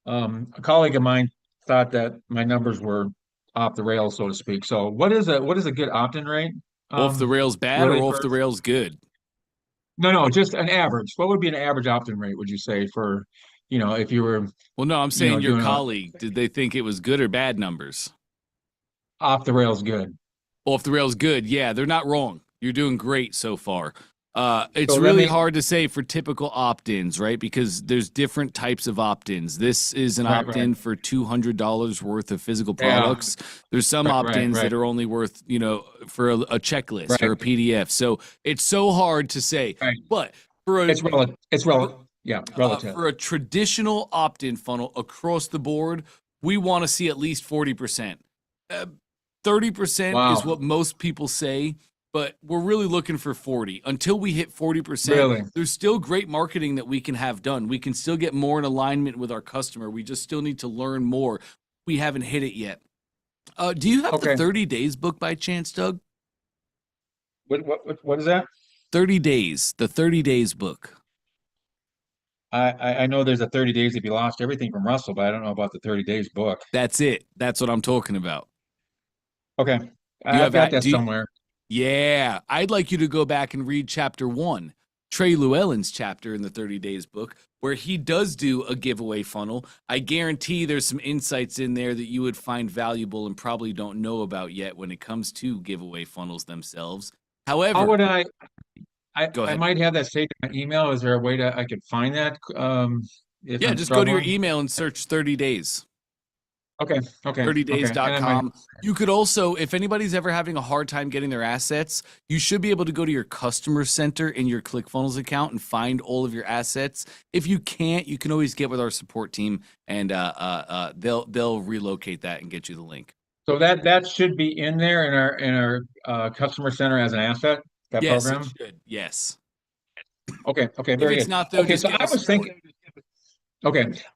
a colleague of mine thought that my numbers were off the rails, so to speak. So what is a good opt-in rate? Off the rails bad or Really off for the rails good? no, just an average. What would be an average opt-in rate, would you say, for, if you were, Well, no, I'm saying your doing a colleague, did they think it was good or bad numbers? off the rails good? Off the rails good. Yeah, they're not wrong. You're doing great so far. It's So let really me, hard to say for typical opt-ins, right? Because there's different types of opt-ins. This is an right, opt-in for $200 worth of physical yeah, products. There's some right, opt-ins that are only worth, for a checklist or right, a PDF. So it's so hard to say. right. But for a It's relative, yeah, relative. for a traditional opt-in funnel across the board, we want to see at least 40%. 30% is Wow, what most people say, but we're really looking for 40. Until we hit 40%, really? there's still great marketing that we can have done. We can still get more in alignment with our customer. We just still need to learn more. We haven't hit it yet. Do you have the Okay. 30 days book by chance, Doug? What is that? 30 days, the 30 days book. I know there's a 30 days if you lost everything from Russell, but I don't know about the 30 days book. That's it. That's what I'm talking about. Okay. You I've have got that somewhere. Yeah, I'd like you to go back and read chapter 1, Trey Llewellyn's chapter in the 30 Days book, where he does do a giveaway funnel. I guarantee there's some insights in there that you would find valuable and probably don't know about yet when it comes to giveaway funnels themselves. How However, would I go ahead. might have that saved in my email. Is there a way I could find that if Yeah, I'm just go to your struggling? email and search 30 days. Okay. 30days.com. You could also, if anybody's ever having a hard time getting their assets, you should be able to go to your customer center in your ClickFunnels account and find all of your assets. If you can't, you can always get with our support team and they'll relocate that and get you the link. So that should be in there in our customer center as an asset, that Yes, it program. should. Yes. Okay, If very it's good. not though, Okay, just so give I us was support. thinking,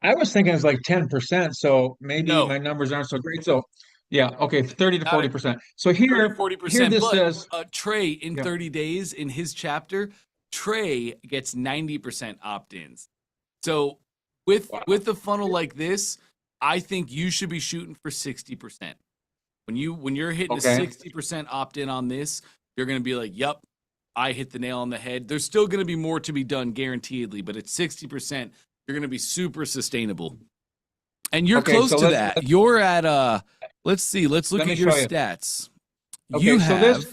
I was thinking it's like 10%, so maybe No, my numbers aren't so great. So yeah, okay, 30 to not a 40%. So 30 here 40%. this But says, Trey in yeah, 30 days in his chapter, Trey gets 90% opt-ins. So with wow, a funnel like this, I think you should be shooting for 60%. When you're hitting a okay, 60% opt-in on this, you're gonna be like, "Yep, I hit the nail on the head." There's still gonna be more to be done, guaranteedly, but at 60%, you're gonna be super sustainable. And you're okay. close So to that. You're at let's see, let's look let me at your show you. stats. You Okay, so have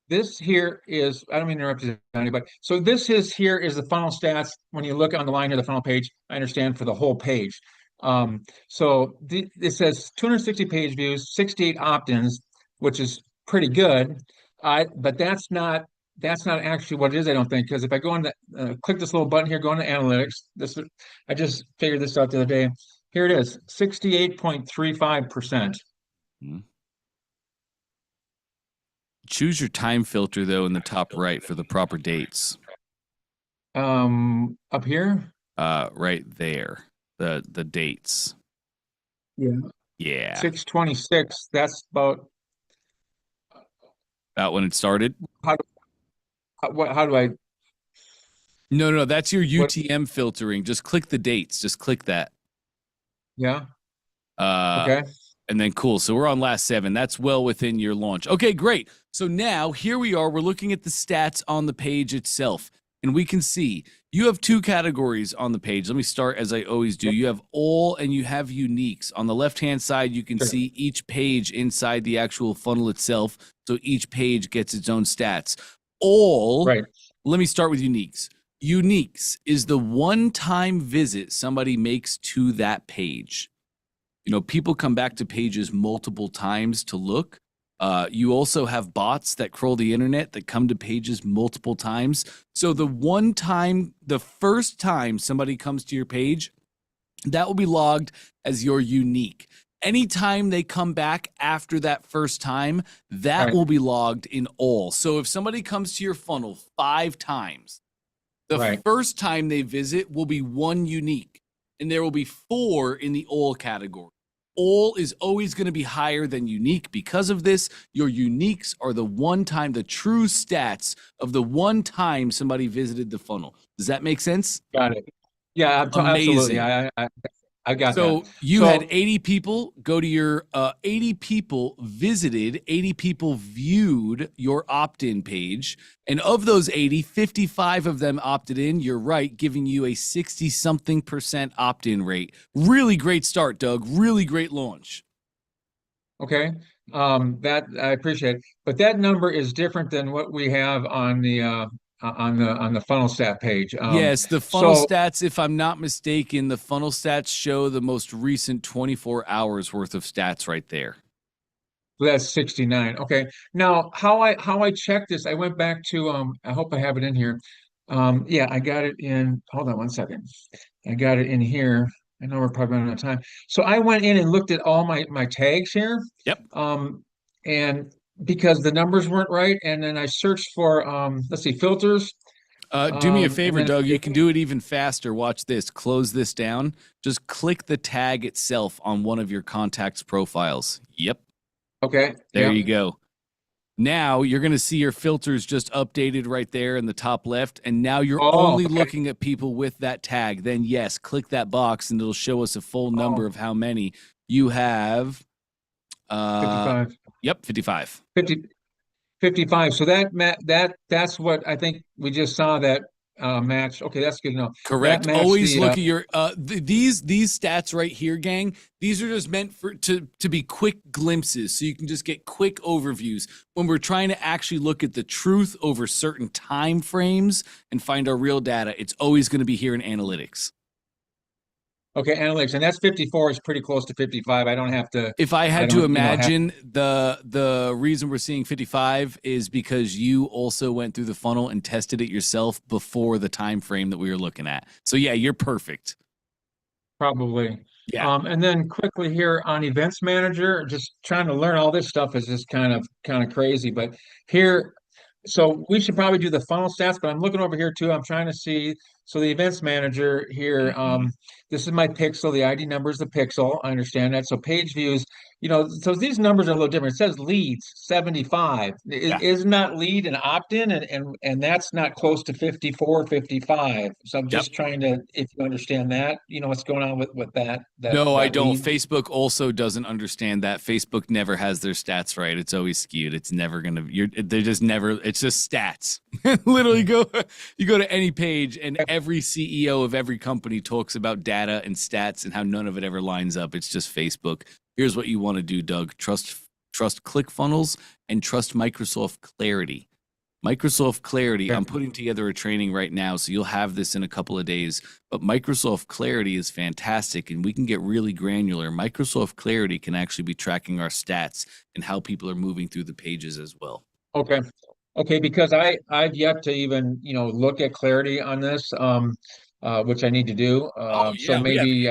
this here is, I don't mean to interrupt you, anybody. So this is here is the funnel stats. When you look on the line here, the funnel page, I understand for the whole page. So it says 260 page views, 68 opt-ins, which is pretty good. But that's not actually what it is, I don't think, because if I go on the click this little button here, go into analytics. I just figured this out the other day. Here it is, 68.35%. choose your time filter though in the top right for the proper dates. Up here? Right there. The dates. Yeah. Yeah. 626. That's about When it started. how do I No, that's your what UTM filtering. Just click the dates. Just click that. yeah. Uh, Okay. And then cool. So we're on last 7. That's well within your launch. Okay, great. So now here we are. We're looking at the stats on the page itself. And we can see you have 2 categories on the page. Let me start as I always do. Yep. You have all and you have uniques. On the left-hand side, you can Sure. see each page inside the actual funnel itself. So each page gets its own stats. All, Right. let me start with uniques. Uniques is the one-time visit somebody makes to that page. People come back to pages multiple times to look. You also have bots that crawl the internet that come to pages multiple times. So the first time somebody comes to your page, that will be logged as your unique. Anytime they come back after that first time, that Right. will be logged in all. So if somebody comes to your funnel 5 times, the Right. first time they visit will be 1 unique, and there will be 4 in the all category. All is always going to be higher than unique. Because of this, your uniques are the true stats of the one time somebody visited the funnel. Does that make sense? Got it. Yeah, absolutely. Amazing. I got So that. you had 80 people go to your 80 people visited, 80 people viewed your opt-in page. And of those 80, 55 of them opted in. You're right, giving you a 60-something% opt-in rate. Really great start, Doug. Really great launch. Okay. That I appreciate. But that number is different than what we have on the funnel stat page. Yes, the funnel So stats, if I'm not mistaken, the funnel stats show the most recent 24 hours worth of stats right there. that's 69. Okay. Now, how I check this, I went back to I hope I have it in here. Yeah, I got it in. Hold on one second. I got it in here. I know we're probably running out of time. So I went in and looked at all my tags here. Yep. And because the numbers weren't right, and then I searched for let's see, filters. Do me a And favor, then Doug. You can do it even faster. Watch this. Close this down. Just click the tag itself on one of your contacts profiles. Yep. okay. There Yeah. you go. Now you're going to see your filters just updated right there in the top left. And now you're only Okay. looking at people with that tag. Then, yes, click that box and it'll show us a full number of how many you have. 55. Yep, 55. 55. So that's what I think we just saw that match. Okay, that's good to know. Correct. That matched Always the look at your these stats right here, gang. These are just meant to be quick glimpses, so you can just get quick overviews. When we're trying to actually look at the truth over certain time frames and find our real data, it's always going to be here in analytics. okay, analytics, and that's 54 is pretty close to 55. I don't have to. If I had don't, to imagine, the reason we're seeing 55 is because you also went through the funnel and tested it yourself before the time frame that we were looking at. So yeah, you're perfect. Probably. Yeah. And then quickly here on Events Manager, just trying to learn all this stuff is just kind of crazy. But here, so we should probably do the funnel stats, but I'm looking over here too. I'm trying to see. So the Events Manager here, this is my pixel. The ID number is the pixel. I understand that. So page views, so these numbers are a little different. It says leads 75. Yeah. Isn't that lead and opt-in? And that's not close to 54, 55. So I'm just trying to, if you understand that, what's going on with that. No, I don't. lead. Facebook also doesn't understand that. Facebook never has their stats right. It's always skewed. It's never gonna. They're just never. It's just stats. Literally, you go to any page, and every CEO of every company talks about data and stats and how none of it ever lines up. It's just Facebook. Here's what you want to do, Doug. Trust ClickFunnels and trust Microsoft Clarity. Microsoft Clarity, I'm putting together a training right now, so you'll have this in a couple of days. But Microsoft Clarity is fantastic, and we can get really granular. Microsoft Clarity can actually be tracking our stats and how people are moving through the pages as well. Okay, because I've yet to even, look at Clarity on this, which I need to do. So maybe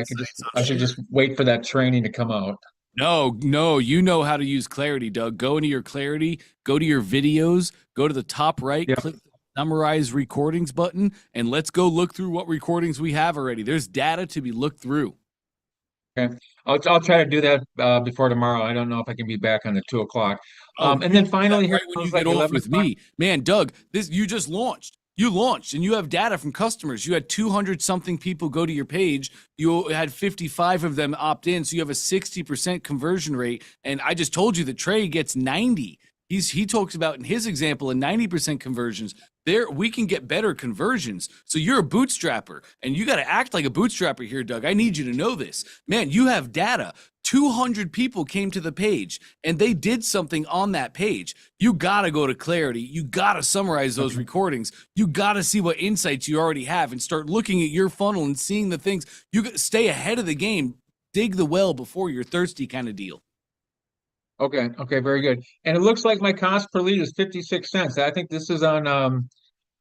I should just wait for that training to come out. No, you know how to use Clarity, Doug. Go into your Clarity, go to your videos, go to the top right, click the summarize recordings button, and let's go look through what recordings we have already. There's data to be looked through. Okay, I'll try to do that before tomorrow. I don't know if I can be back on the 2 o'clock. And then finally here, when you get off with me, man, Doug, you just launched. You launched and you have data from customers. You had 200 something people go to your page. You had 55 of them opt in. So you have a 60% conversion rate. And I just told you that Trey gets 90. He talks about in his example, a 90% conversions. There we can get better conversions. So you're a bootstrapper and you got to act like a bootstrapper here, Doug. I need you to know this. Man, you have data. 200 people came to the page and they did something on that page. You got to go to Clarity. You got to summarize those recordings. You got to see what insights you already have and start looking at your funnel and seeing the things. You stay ahead of the game, dig the well before you're thirsty kind of deal. Okay. Okay. Very good. And it looks like my cost per lead is 56 cents. I think this is on,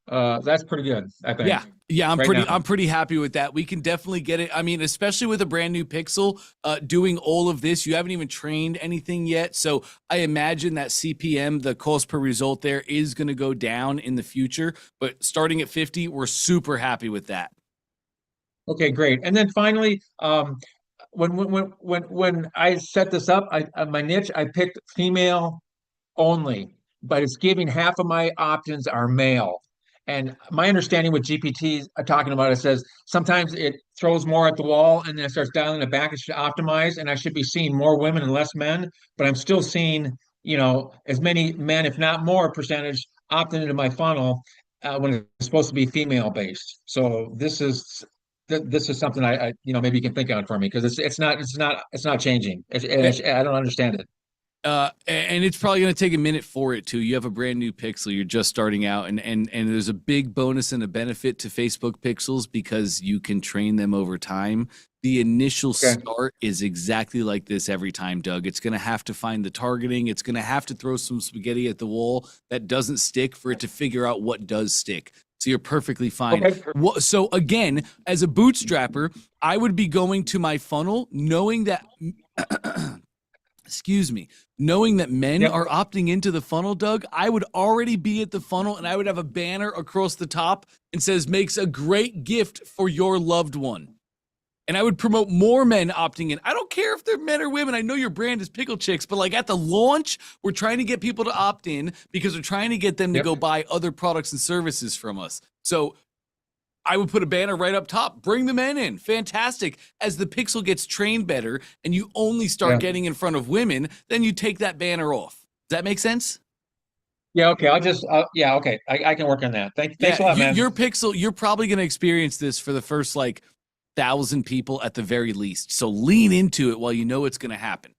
that's pretty good, I think, Yeah, right now. I'm pretty happy with that. We can definitely get it. I mean, especially with a brand new Pixel, doing all of this, you haven't even trained anything yet. So I imagine that CPM, the cost per result there, is going to go down in the future. But starting at 50, we're super happy with that. Okay, great. And then finally, when I set this up, my niche, I picked female only, but it's giving half of my options are male. And my understanding with GPT talking about it says sometimes it throws more at the wall and then it starts dialing it back. It should optimize, and I should be seeing more women and less men, but I'm still seeing, as many men, if not more percentage, opting into my funnel when it's supposed to be female based. So this is something maybe you can think on for me, because it's not changing. I don't understand it. And it's probably going to take a minute for it too. You have a brand new Pixel, you're just starting out, and there's a big bonus and a benefit to Facebook Pixels because you can train them over time. The initial start is exactly like this every time, Doug. It's going to have to find the targeting. It's going to have to throw some spaghetti at the wall that doesn't stick for it to figure out what does stick. So you're perfectly fine. Okay. So again, as a bootstrapper, I would be going to my funnel knowing that excuse me, knowing that men are opting into the funnel, Doug, I would already be at the funnel and I would have a banner across the top and says, makes a great gift for your loved one. And I would promote more men opting in. I don't care if they're men or women. I know your brand is Pickle Chicks, but like at the launch, we're trying to get people to opt in because we're trying to get them to go buy other products and services from us. So I would put a banner right up top. Bring the men in. Fantastic. As the Pixel gets trained better and you only start getting in front of women, then you take that banner off. Does that make sense? Yeah, okay. Okay. I can work on that. Thanks a lot, man. Your Pixel, you're probably going to experience this for the first 1,000 people at the very least. So lean into it while you know it's going to happen.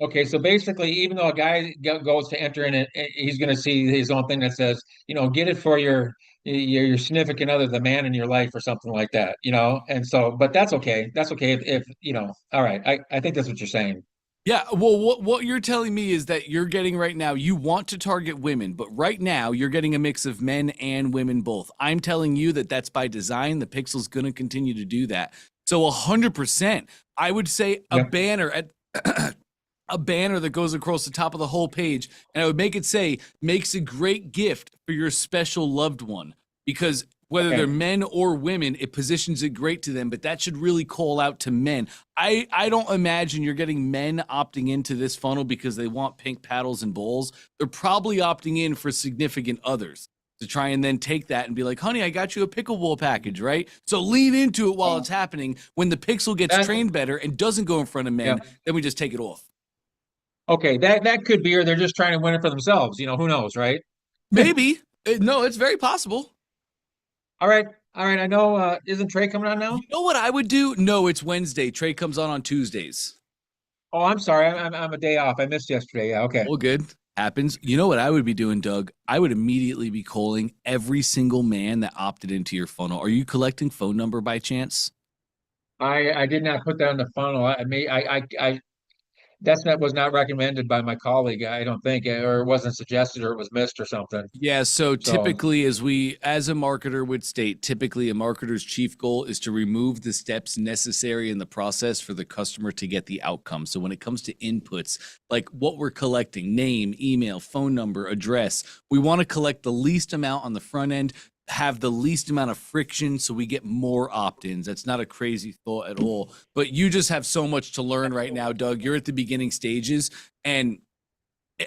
Okay, so basically, even though a guy goes to enter in it, he's going to see his own thing that says, get it for your significant other, the man in your life, or something like that, And so, but that's okay. That's okay if all right. I think that's what you're saying. Yeah, well, what you're telling me is that you're getting right now, you want to target women, but right now you're getting a mix of men and women both. I'm telling you that that's by design. The Pixel's going to continue to do that. So 100%, I would say a banner at a banner that goes across the top of the whole page, and I would make it say, makes a great gift for your special loved one, because whether they're men or women, it positions it great to them, but that should really call out to men. I don't imagine you're getting men opting into this funnel because they want pink paddles and bowls. They're probably opting in for significant others to try and then take that and be like, honey, I got you a pickleball package, right? So lean into it while it's happening. When the Pixel gets trained better and doesn't go in front of men, then we just take it off. Okay, that could be, or they're just trying to win it for themselves. Who knows, right? Maybe. No, it's very possible. All right. I know. Isn't Trey coming on now? You know what I would do? No, it's Wednesday. Trey comes on Tuesdays. Oh, I'm sorry. I'm a day off. I missed yesterday. Yeah. Okay. All good. Happens. You know what I would be doing, Doug? I would immediately be calling every single man that opted into your funnel. Are you collecting phone number by chance? I did not put that on the funnel. That was not recommended by my colleague, I don't think, or it wasn't suggested, or it was missed or something. Yeah, so typically, as a marketer would state, typically a marketer's chief goal is to remove the steps necessary in the process for the customer to get the outcome. So when it comes to inputs, like what we're collecting, name, email, phone number, address, we want to collect the least amount on the front end, have the least amount of friction so we get more opt-ins. That's not a crazy thought at all, but you just have so much to learn right now, Doug. You're at the beginning stages, and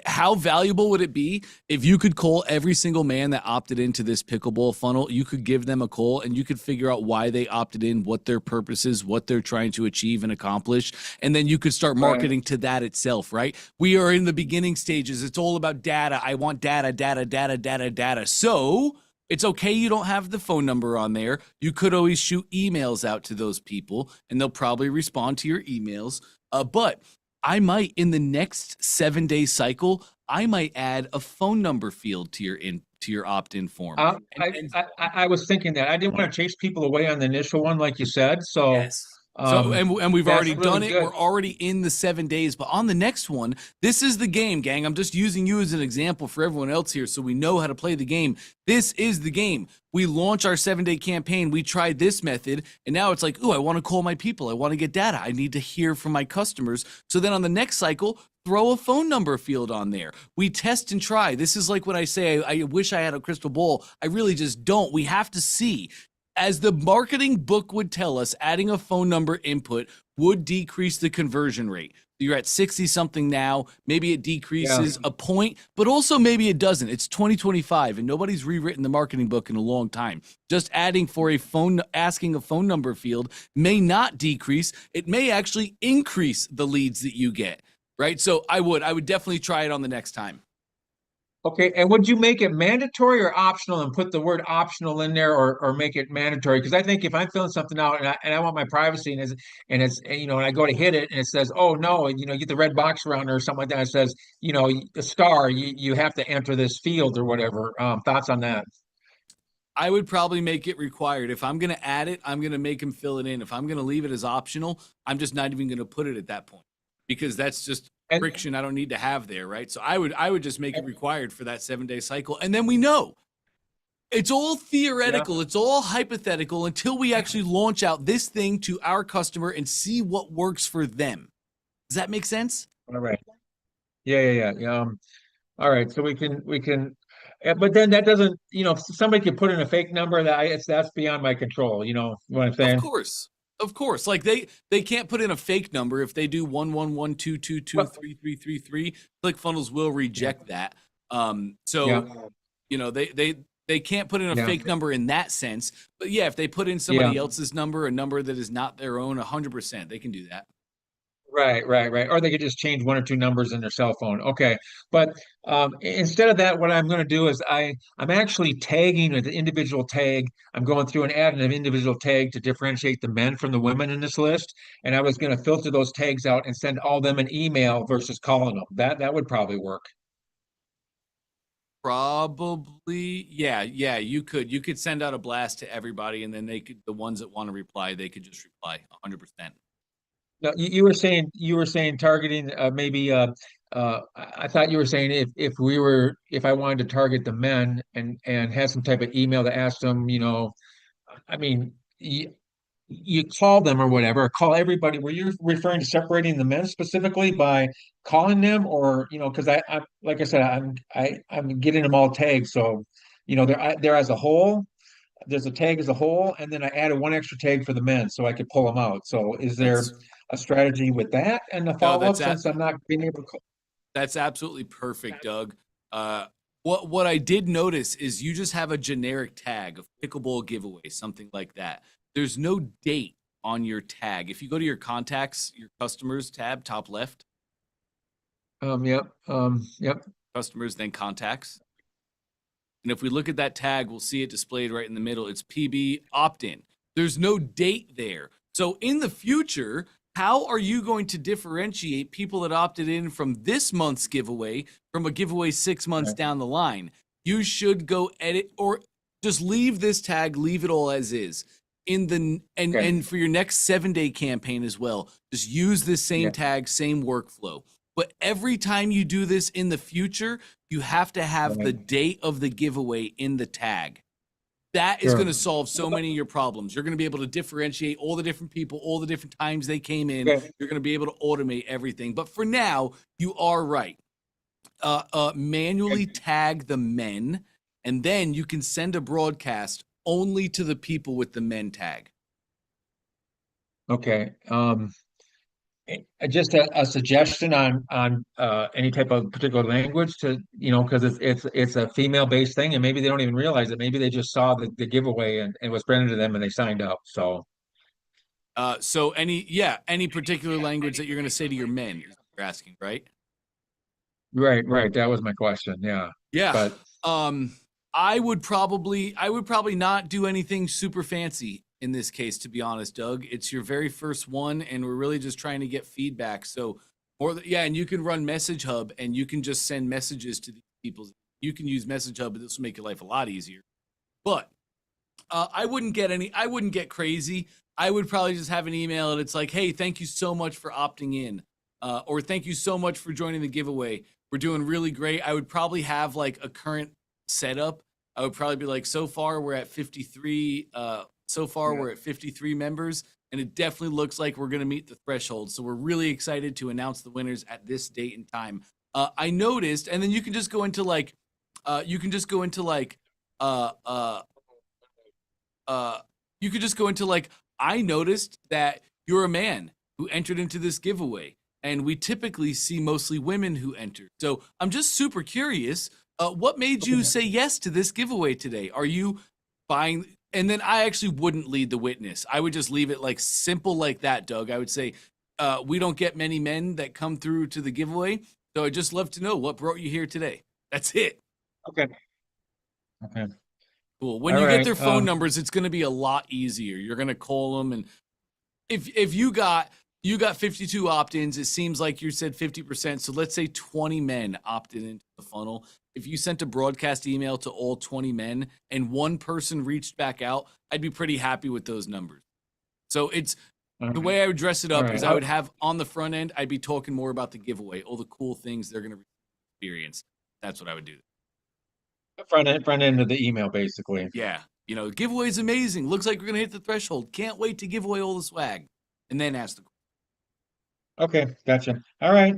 how valuable would it be if you could call every single man that opted into this pickleball funnel? You could give them a call and you could figure out why they opted in, what their purpose is, what they're trying to achieve and accomplish. And then you could start marketing to that itself, right? We are in the beginning stages. It's all about data. I want data. So it's okay you don't have the phone number on there. You could always shoot emails out to those people and they'll probably respond to your emails. But I might, in the next 7-day cycle, I might add a phone number field to your opt-in form. I was thinking that I didn't want to chase people away on the initial one, like you said. So So, and we've That's already done really it. good. We're already in the 7 days, but on the next one, this is the game, gang. I'm just using you as an example for everyone else here so we know how to play the game. This is the game. We launch our 7-day campaign. We tried this method, and now it's like, ooh, I want to call my people. I want to get data. I need to hear from my customers. So then on the next cycle, throw a phone number field on there. We test and try. This is like when I say, I wish I had a crystal ball. I really just don't. We have to see. As the marketing book would tell us, adding a phone number input would decrease the conversion rate. You're at 60 something now. Maybe it decreases a point, but also maybe it doesn't. It's 2025 and nobody's rewritten the marketing book in a long time. Just adding for a phone, asking a phone number field may not decrease. It may actually increase the leads that you get, right? So I would definitely try it on the next time. Okay, and would you make it mandatory or optional and put the word optional in there, or make it mandatory? Because I think if I'm filling something out and I want my privacy and you know, and I go to hit it and it says, oh no, you know, you get the red box around or something like that. It says, you know, the star, you have to enter this field or whatever. Thoughts on that? I would probably make it required. If I'm going to add it, I'm going to make him fill it in. If I'm going to leave it as optional, I'm just not even going to put it at that point because that's just friction I don't need to have there, right? So I would just make it required for that 7-day cycle. And then we know it's all theoretical. It's all hypothetical until we actually launch out this thing to our customer and see what works for them. Does that make sense? All right. Yeah. All right. So we can, but then that doesn't, you know, somebody could put in a fake number that's beyond my control. You know what I'm saying? Of course. Like they can't put in a fake number if they do 11122223333. ClickFunnels will reject that. You know, they can't put in a fake number in that sense. But yeah, if they put in somebody else's number, a number that is not their own, 100%, they can do that. Right. Or they could just change 1 or 2 numbers in their cell phone. Okay. But instead of that, what I'm going to do is I'm actually tagging with the individual tag. I'm going through and adding an individual tag to differentiate the men from the women in this list. And I was going to filter those tags out and send all them an email versus calling them. That would probably work. Probably, yeah. You could send out a blast to everybody, and then the ones that want to reply, they could just reply 100%. No, you were saying targeting maybe I thought you were saying if I wanted to target the men and had some type of email to ask them, you know, I mean, you call them or whatever, or call everybody. Were you referring to separating the men specifically by calling them, or you know, because I like I said, I'm getting them all tagged, so you know they're as a whole. There's a tag as a whole, and then I added 1 extra tag for the men so I could pull them out. So is there a strategy with that and the follow-up since I'm not being able to call? That's absolutely perfect, Doug. What I did notice is you just have a generic tag of pickleball giveaway, something like that. There's no date on your tag. If you go to your contacts, your customers tab, top left. Yep. Customers, then contacts. And if we look at that tag, we'll see it displayed right in the middle. It's PB opt-in. There's no date there. So in the future, how are you going to differentiate people that opted in from this month's giveaway from a giveaway 6 months down the line? You should go edit or just leave this tag, leave it all as is. And for your next 7-day campaign as well, just use this same tag, same workflow. But every time you do this in the future, you have to have the date of the giveaway in the tag. That is going to solve so many of your problems. You're going to be able to differentiate all the different people, all the different times they came in. You're going to be able to automate everything. But for now, you are right. Manually tag the men, and then you can send a broadcast only to the people with the men tag. Okay. Just a suggestion on any type of particular language to, you know, because it's a female based thing and maybe they don't even realize it. Maybe they just saw the giveaway and it was presented to them and they signed up. So any particular language that you're going to say to your men, you're asking, right? Right. That was my question. Yeah. But I would probably not do anything super fancy in this case, to be honest, Doug. It's your very first one, and we're really just trying to get feedback. So, and you can run Message Hub, and you can just send messages to these people. You can use Message Hub, but this will make your life a lot easier. But I wouldn't get crazy. I would probably just have an email and it's like, hey, thank you so much for opting in, or thank you so much for joining the giveaway. We're doing really great. I would probably have like a current setup. I would probably be like, so far we're at 53. We're at 53 members, and it definitely looks like we're going to meet the threshold. So we're really excited to announce the winners at this date and time. I noticed, and then you can just go into like, you could just go into like, I noticed that you're a man who entered into this giveaway, and we typically see mostly women who enter. So I'm just super curious, what made you say yes to this giveaway today? Are you buying? And then I actually wouldn't lead the witness. I would just leave it like simple like that, Doug. I would say, we don't get many men that come through to the giveaway. So I'd just love to know what brought you here today. That's it. Okay. Okay. Cool. When All you right, get their phone numbers, it's going to be a lot easier. You're going to call them, and if you got 52 opt-ins, it seems like you said 50%. So let's say 20 men opted into the funnel. If you sent a broadcast email to all 20 men and one person reached back out, I'd be pretty happy with those numbers. So it's the way I would dress it up is I would have on the front end, I'd be talking more about the giveaway, all the cool things they're going to experience. That's what I would do. Front end of the email, basically. Yeah. You know, giveaway is amazing. Looks like we're going to hit the threshold. Can't wait to give away all the swag. And then ask the question. Okay, gotcha. All right.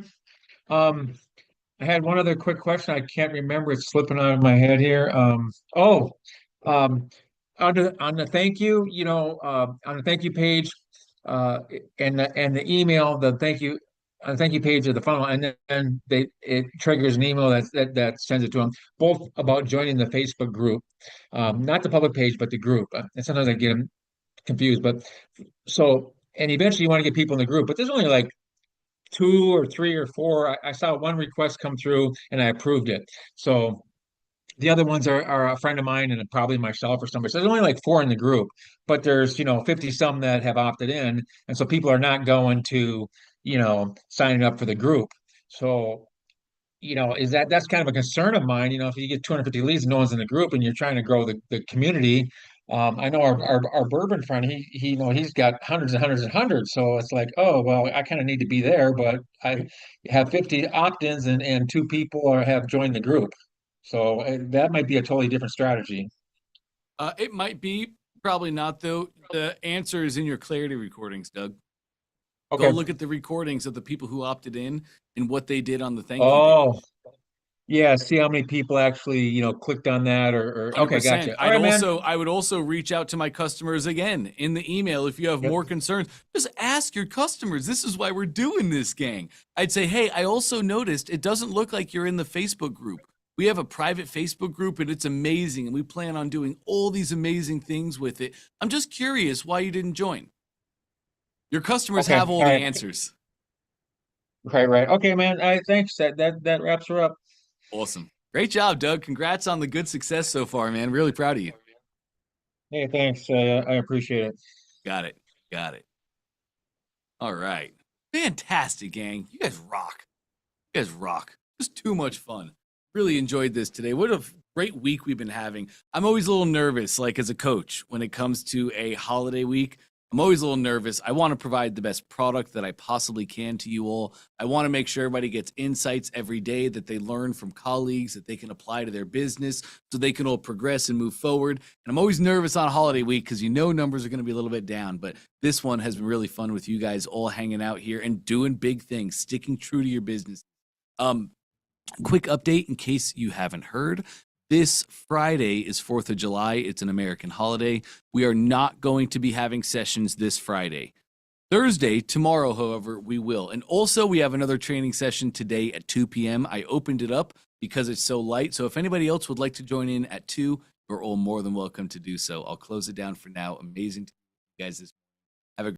I had one other quick question. I can't remember. It's slipping out of my head here. On the thank you, on the thank you page, and the email, the thank you on the thank you page of the funnel, and then it triggers an email that sends it to them, both about joining the Facebook group, not the public page, but the group. And sometimes I get them confused, but and eventually you want to get people in the group, but there's only like 2 or 3 or 4. I saw one request come through and I approved it. So the other ones are a friend of mine and probably myself or somebody. So there's only like 4 in the group, but there's 50 some that have opted in, and so people are not going to signing up for the group. So that's kind of a concern of mine. If you get 250 leads and no one's in the group and you're trying to grow the community. I know our bourbon friend, he's got hundreds and hundreds and hundreds. So it's like, oh, well, I kind of need to be there, but I have 50 opt-ins and 2 people have joined the group. So that might be a totally different strategy. It might be, probably not though. The answer is in your clarity recordings, Doug. Okay. Go look at the recordings of the people who opted in and what they did on the thank you. Oh, yeah. See how many people actually, clicked on that or okay, 100%. gotcha. All right, I would also reach out to my customers again in the email. If you have more concerns, just ask your customers. This is why we're doing this, gang. I'd say, hey, I also noticed it doesn't look like you're in the Facebook group. We have a private Facebook group and it's amazing. And we plan on doing all these amazing things with it. I'm just curious why you didn't join. Your customers have all the answers. Right. Okay, man. Thanks. That wraps her up. Awesome. Great job, Doug. Congrats on the good success so far, man. Really proud of you. Hey, thanks. I appreciate it. Got it. All right. Fantastic, gang. You guys rock. Just too much fun. Really enjoyed this today. What a great week we've been having. I'm always a little nervous, like as a coach, when it comes to a holiday week. I'm always a little nervous. I want to provide the best product that I possibly can to you all. I want to make sure everybody gets insights every day that they learn from colleagues that they can apply to their business so they can all progress and move forward. And I'm always nervous on holiday week because numbers are going to be a little bit down. But this one has been really fun with you guys all hanging out here and doing big things, sticking true to your business. Quick update in case you haven't heard. This Friday is 4th of July. It's an American holiday. We are not going to be having sessions this Friday. Thursday, tomorrow, however, we will. And also, we have another training session today at 2 p.m. I opened it up because it's so light. So if anybody else would like to join in at 2, you're all more than welcome to do so. I'll close it down for now. Amazing to you guys this